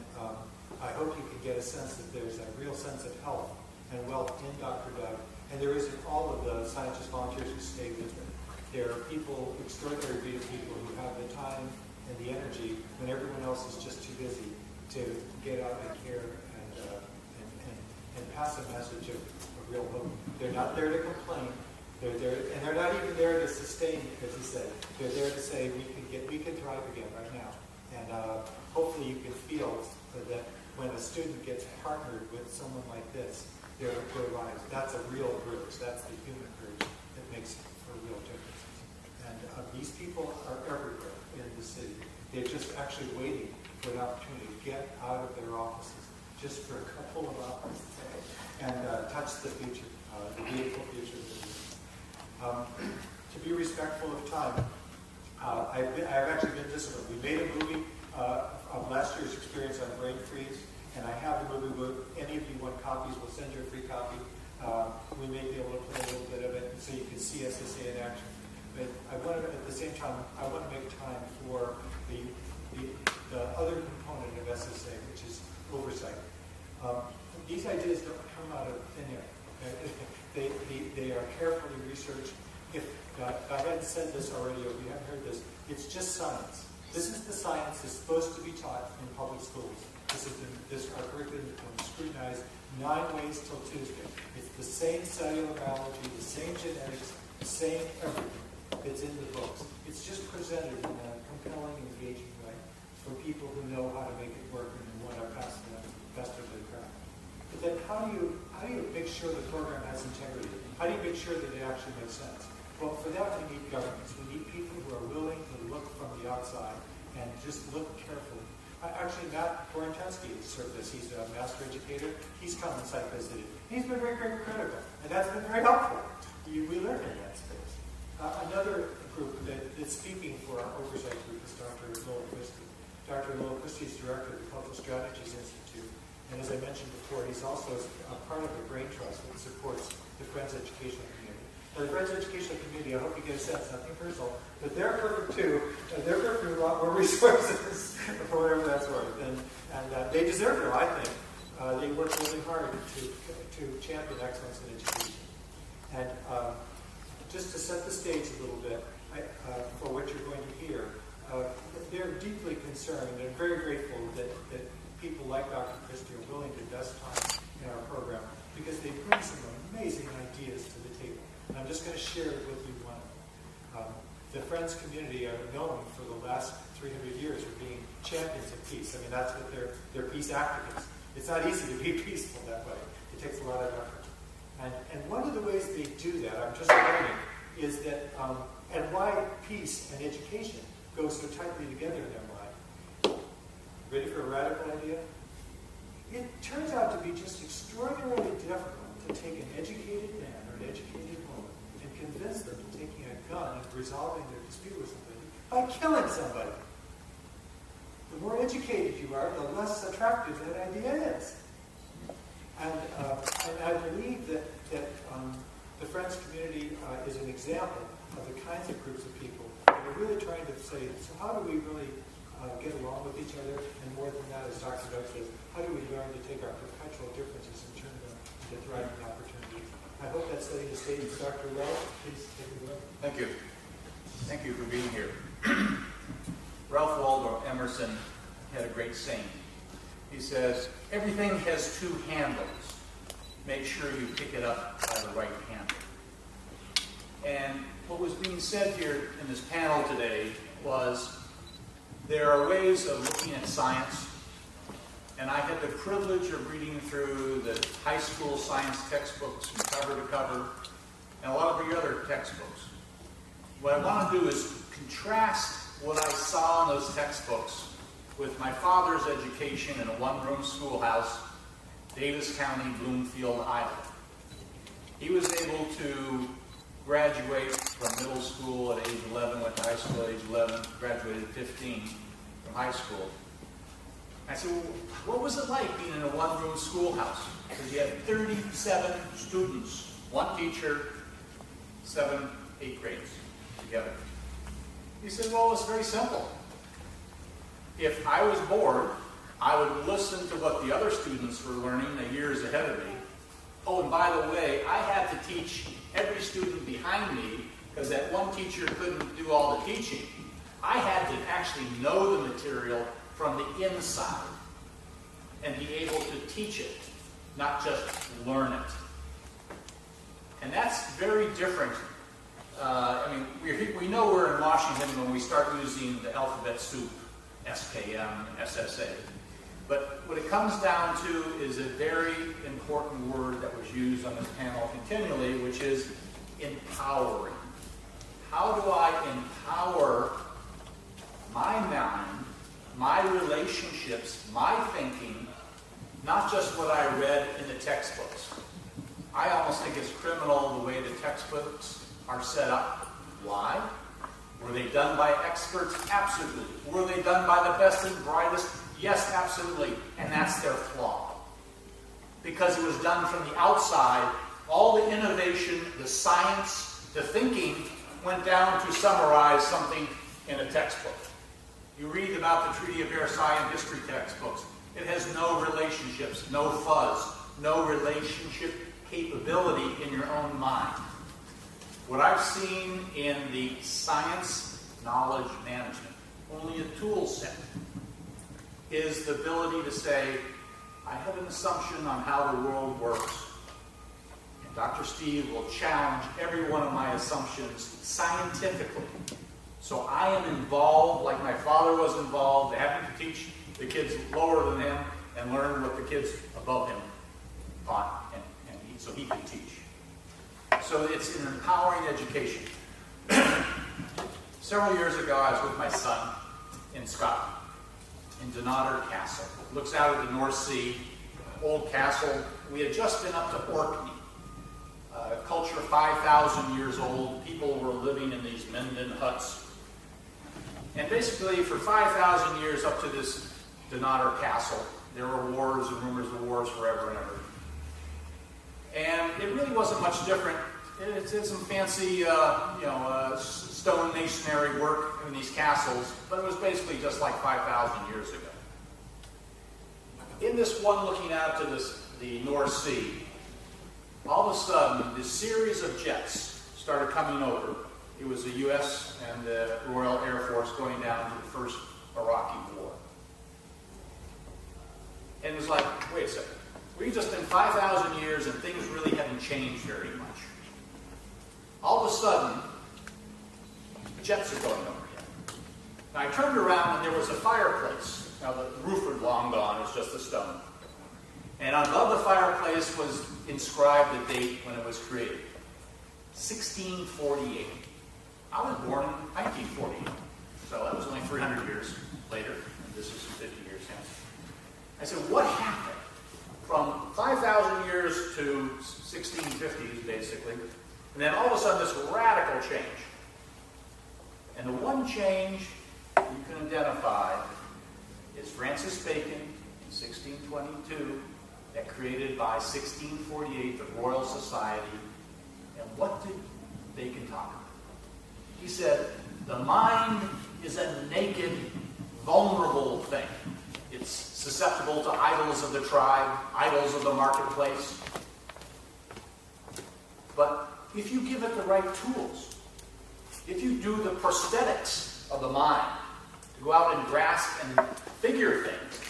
I hope you can get a sense that there's a real sense of health and wealth in Dr. Doug. And there is in all of the scientist volunteers who stay with him. There are people, extraordinary people who have the time and the energy when everyone else is just too busy to get out and care and pass a message of real hope. They're not there to complain. They're there, and they're not even there to sustain, as he said. They're there to say we can thrive again right now. And hopefully you can feel that when a student gets partnered with someone like this, their lives, that's a real bridge. That's the human bridge that makes a real difference. And these people are everywhere in the city. They're just actually waiting for an opportunity to get out of their offices just for a couple of hours and touch the future, the beautiful future that we need. To be respectful of time, I've actually been disciplined. We made a movie of last year's experience on Brainfreeze, and I have the movie with any of you want copies, we'll send you a free copy. We may be able to play a little bit of it so you can see SSA in action. But I want to, at the same time, I want to make time for the other component of SSA, which is oversight. These ideas don't come out of thin air. They are carefully researched. If I hadn't said this already, or if you haven't heard this, it's just science. This is the science that's supposed to be taught in public schools. Our curriculum has been scrutinized 9 ways till Tuesday. It's the same cellular biology, the same genetics, the same everything. It's in the books. It's just presented in a compelling, engaging way for people who know how to make it work and who want to pass it on best of their craft. But then how do you make sure the program has integrity? How do you make sure that it actually makes sense? Well, for that we need governments. We need people who are willing to look from the outside and just look carefully. Actually, Matt Borentensky served this. He's a master educator. He's come and site visited. He's been very, very critical, and that's been very helpful. We learn in that space. Another group that's speaking for our oversight group is Dr. Lola Christie. Dr. Lola Christie is director of the Cultural Strategies Institute, and as I mentioned before, he's also a part of the Brain Trust that supports the Friends Educational Community. Now, the Friends Educational Community, I hope you get a sense, nothing personal, but they're perfect too. They're perfect with a lot more resources for whatever that's worth, and they deserve it, I think. They work really hard to champion excellence in education. And just to set the stage a little bit for what you're going to hear, they're deeply concerned and very grateful that people like Dr. Christie are willing to invest time in our program because they bring some amazing ideas to the table. And I'm just going to share with you one. The Friends community are known for the last 300 years for being champions of peace. I mean, that's what they're peace activists. It's not easy to be peaceful that way. It takes a lot of effort. And one of the ways they do that, I'm just learning, is that, and why peace and education go so tightly together in their mind. Ready for a radical idea? It turns out to be just extraordinarily difficult to take an educated man or an educated woman and convince them that taking a gun and resolving their dispute with somebody by killing somebody. The more educated you are, the less attractive that idea is. And I believe that the Friends community is an example of the kinds of groups of people that are really trying to say, so how do we really get along with each other? And more than that, as Dr. Doug says, how do we learn to take our perpetual differences and turn them into thriving opportunities? I hope that's setting the stage. Dr. Wells, please take it away. Thank you. Thank you for being here. Ralph Waldo Emerson had a great saying. He says, everything has 2 handles. Make sure you pick it up by the right handle. And what was being said here in this panel today was there are ways of looking at science, and I had the privilege of reading through the high school science textbooks from cover to cover, and a lot of the other textbooks. What I want to do is contrast what I saw in those textbooks with my father's education in a one-room schoolhouse, Davis County, Bloomfield, Iowa. He was able to graduate from middle school at age 11, went to high school at age 11, graduated at 15 from high school. I said, well, what was it like being in a one-room schoolhouse? Because you had 37 students, one teacher, 7, 8 grades together. He said, well, it's very simple. If I was bored, I would listen to what the other students were learning the years ahead of me. Oh, and by the way, I had to teach every student behind me because that one teacher couldn't do all the teaching. I had to actually know the material from the inside and be able to teach it, not just learn it. And that's very different. We know we're in Washington when we start using the alphabet soup, SKM, SSA. But what it comes down to is a very important word that was used on this panel continually, which is empowering. How do I empower my mind relationships, my thinking, not just what I read in the textbooks. I almost think it's criminal the way the textbooks are set up. Why? Were they done by experts? Absolutely. Were they done by the best and brightest? Yes, absolutely. And that's their flaw. Because it was done from the outside, all the innovation, the science, the thinking went down to summarize something in a textbook. You read about the Treaty of Versailles in history textbooks. It has no relationships, no fuzz, no relationship capability in your own mind. What I've seen in the science knowledge management, only a tool set, is the ability to say, I have an assumption on how the world works. And Dr. Steve will challenge every one of my assumptions scientifically. So I am involved like my father was involved, having to teach the kids lower than him and learn what the kids above him taught, so he could teach. So it's an empowering education. Several years ago, I was with my son in Scotland, in Dunnottar Castle. It looks out at the North Sea, old castle. We had just been up to Orkney, a culture 5,000 years old. People were living in these Menden huts. And basically, for 5,000 years up to this Dunnottar Castle, there were wars and rumors of wars forever and ever. And it really wasn't much different. It did some fancy, stone masonry work in these castles, but it was basically just like 5,000 years ago. In this one looking out to the North Sea, all of a sudden, this series of jets started coming over. It was the U.S. and the Royal Air Force going down to the first Iraqi war. And it was like, wait a second. We've just been 5,000 years and things really haven't changed very much. All of a sudden, jets are going over here. Now I turned around and there was a fireplace. Now the roof was long gone, it's just a stone. And above the fireplace was inscribed the date when it was created. 1648. I was born in 1948, so that was only 300 years later, and this is 50 years hence. I said, what happened from 5,000 years to 1650s, basically, and then all of a sudden this radical change? And the one change you can identify is Francis Bacon in 1622, that created by 1648 the Royal Society. And what did Bacon talk about? He said, the mind is a naked, vulnerable thing. It's susceptible to idols of the tribe, idols of the marketplace. But if you give it the right tools, if you do the prosthetics of the mind to go out and grasp and figure things,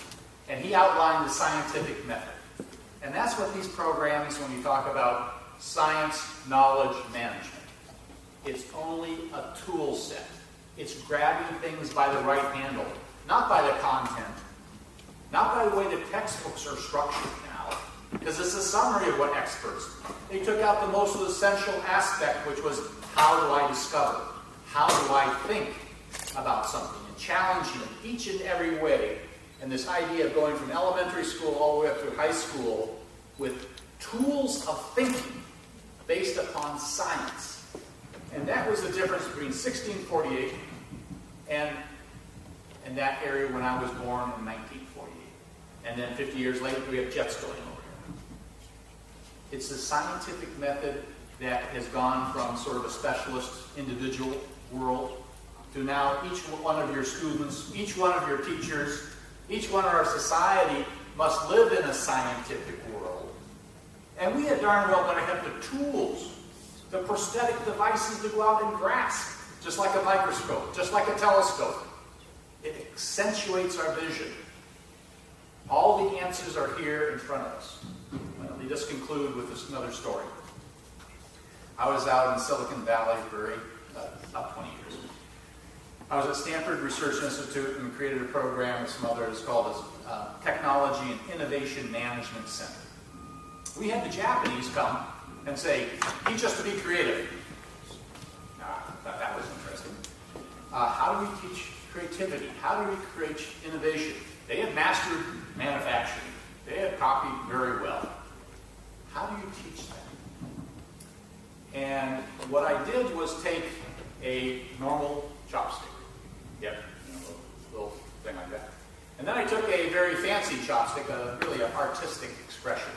and he outlined the scientific method. And that's what these programs, when we talk about science, knowledge, management, it's only a tool set. It's grabbing things by the right handle, not by the content, not by the way the textbooks are structured now, because it's a summary of what experts. They took out the most essential aspect, which was, how do I discover? How do I think about something? And challenging it each and every way. And this idea of going from elementary school all the way up to high school with tools of thinking based upon science. And that was the difference between 1648 and that area when I was born in 1948. And then 50 years later, we have jets going over here. It's the scientific method that has gone from sort of a specialist individual world to now each one of your students, each one of your teachers, each one of our society must live in a scientific world. And we had darn well better have the tools, the prosthetic devices to go out and grasp, just like a microscope, just like a telescope. It accentuates our vision. All the answers are here in front of us. Let me just conclude with another story. I was out in Silicon Valley for about 20 years. I was at Stanford Research Institute and created a program with some others called the Technology and Innovation Management Center. We had the Japanese come and say, teach us to be creative. I thought that was interesting. How do we teach creativity? How do we create innovation? They had mastered manufacturing. They had copied very well. How do you teach that? And what I did was take a normal chopstick. Yep, a little thing like that. And then I took a very fancy chopstick, really an artistic expression.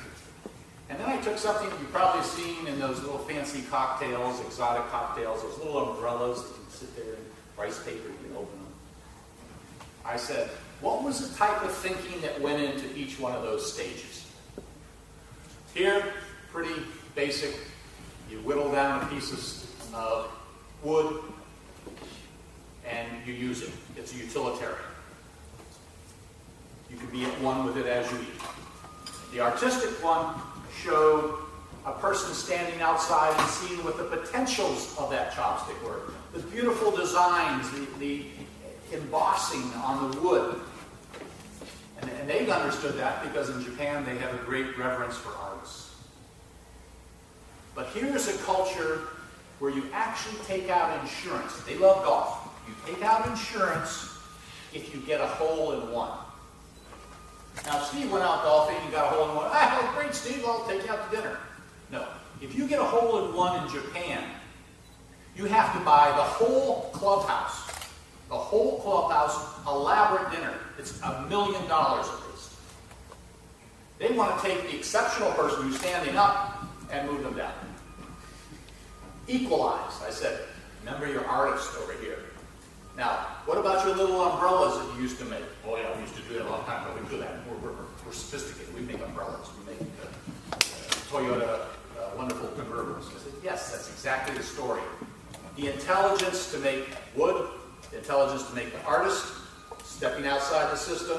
And then I took something you've probably seen in those little fancy cocktails, exotic cocktails, those little umbrellas that you can sit there and rice paper, you can open them. I said, what was the type of thinking that went into each one of those stages? Here, pretty basic. You whittle down a piece of wood and you use it. It's a utilitarian. You can be at one with it as you eat. The artistic one showed a person standing outside and seeing what the potentials of that chopstick were. The beautiful designs, the embossing on the wood. And they've understood that because in Japan they have a great reverence for artists. But here's a culture where you actually take out insurance. They love golf. You take out insurance if you get a hole in one. Now, Steve went out golfing, he got a hole in one. Ah, great, Steve, I'll take you out to dinner. No. If you get a hole in one in Japan, you have to buy the whole clubhouse. The whole clubhouse, elaborate dinner. It's $1 million at least. They want to take the exceptional person who's standing up and move them down. Equalize. I said, remember your artist over here. Now, what about your little umbrellas that you used to make? Oh yeah, we used to do that a long time ago. We do that. We're sophisticated. We make umbrellas. We make Toyota wonderful convertibles. I said, yes, that's exactly the story. The intelligence to make wood, the intelligence to make the artist, stepping outside the system,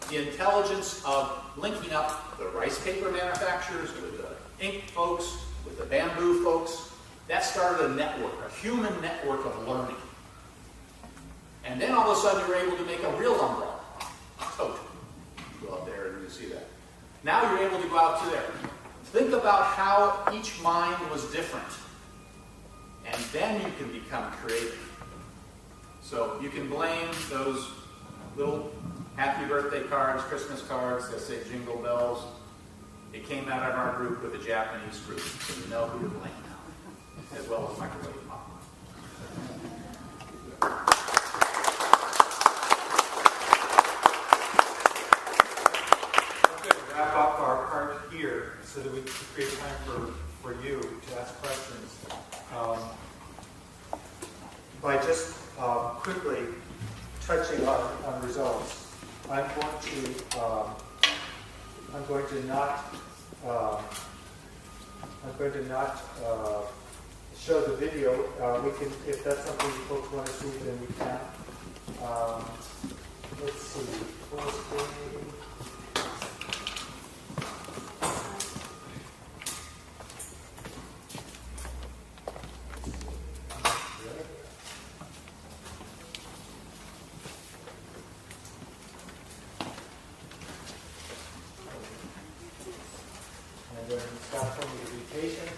the intelligence of linking up the rice paper manufacturers with the ink folks, with the bamboo folks. That started a network, a human network of learning. And then all of a sudden you're able to make a real umbrella. Tote. Go out there and you see that. Now you're able to go out to there. Think about how each mind was different. And then you can become creative. So you can blame those little happy birthday cards, Christmas cards that say jingle bells. It came out of our group with a Japanese group. So you know who to blame now. As well as microwave popcorn. Wrap up our part here so that we can create time for you to ask questions. By just quickly touching on results, I'm going to not show the video. We can, if that's something you folks want to see, then we can. Let's see. Full screen. Stop telling me to be patient.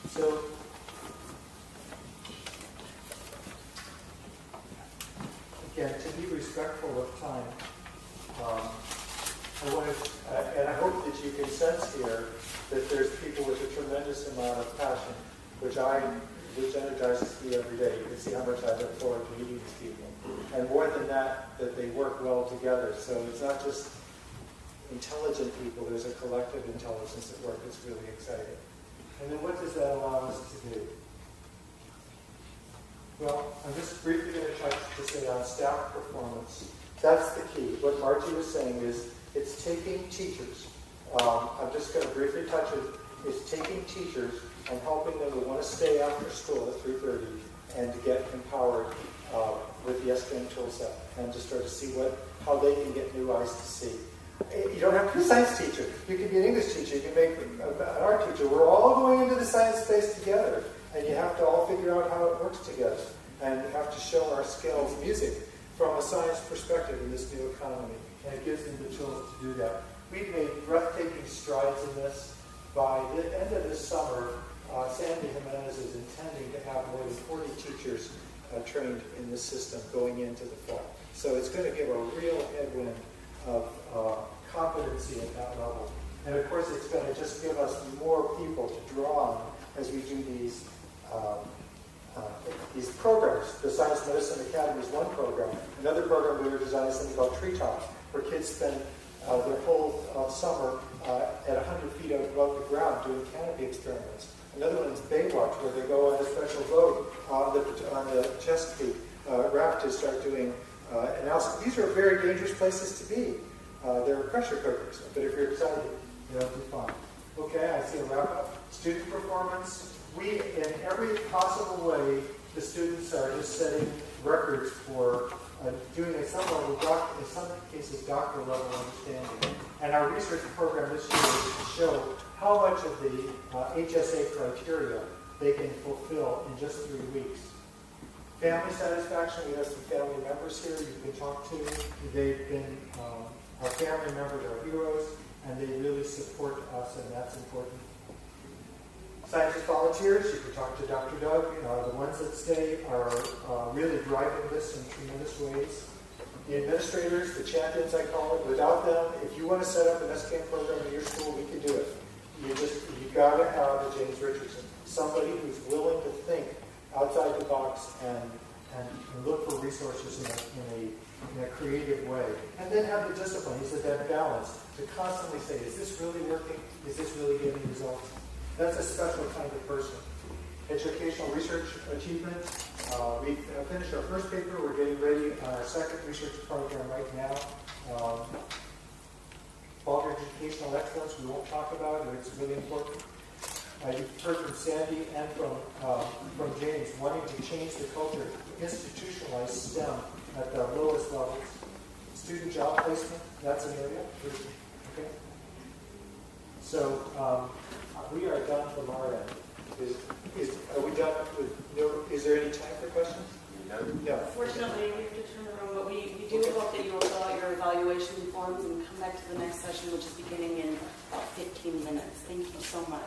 So, again, to be respectful of time, I want to, and I hope that you can sense here that there's people with a tremendous amount of passion, which energizes me every day. You can see how much I look forward to meeting these people. And more than that, that they work well together. So it's not just intelligent people, there's a collective intelligence at work that's really exciting. And then what does that allow us to do? Well, I'm just briefly going to touch to say on staff performance. That's the key. What Margie was saying is it's taking teachers. I'm just going to briefly touch it. It's taking teachers and helping them to want to stay after school at 3:30 and to get empowered with the SCAN tool set and to start to see how they can get new eyes to see. You don't have to be a science teacher. You can be an English teacher. You can make an art teacher. We're all going into the science space together, and you have to all figure out how it works together and have to show our skills, music, from a science perspective in this new economy. And it gives them the tools to do that. We've made breathtaking strides in this. By the end of this summer, Sandy Jimenez is intending to have more than 40 teachers trained in this system going into the fall. So it's going to give a real headwind of competency at that level. And of course, it's going to just give us more people to draw on as we do these programs. The Science Medicine Academy is one program. Another program we were designing is something called Treetops, where kids spend their whole summer at 100 feet above the ground doing canopy experiments. Another one is Baywatch, where they go on a special boat on the Chesapeake raft to start doing analysis. These are very dangerous places to be. They're pressure cookers, but if you're excited, it'll be fun. Okay, I see a wrap up. Student performance. We, in every possible way, the students are just setting records for doing at some level, in some cases, doctoral level understanding. And our research program this year is to show how much of the HSA criteria they can fulfill in just 3 weeks. Family satisfaction, we have some family members here you can talk to. They've been our family members are heroes, and they really support us, and that's important. Scientist volunteers, you can talk to Dr. Doug. The ones that stay are really driving this in tremendous ways. The administrators, the champions I call it, without them, if you want to set up an SCAN program in your school, we can do it. You got to have a James Richardson, somebody who's willing to think outside the box and look for resources in a creative way. And then have the discipline, he said, that balance, to constantly say, is this really working? Is this really giving results? That's a special kind of person. Educational research achievement. We finished our first paper. We're getting ready on our second research program right now. Quality educational excellence, we won't talk about it. It's really important. You've heard from Sandy and from James wanting to change the culture, to institutionalize STEM at the lowest levels. Student job placement, that's an area. Okay. So we are done from our end. Are we done with is there any time for questions? No. Fortunately, we have to turn around, but we do hope that you will fill out your evaluation forms and come back to the next session, which is beginning in about 15 minutes. Thank you so much.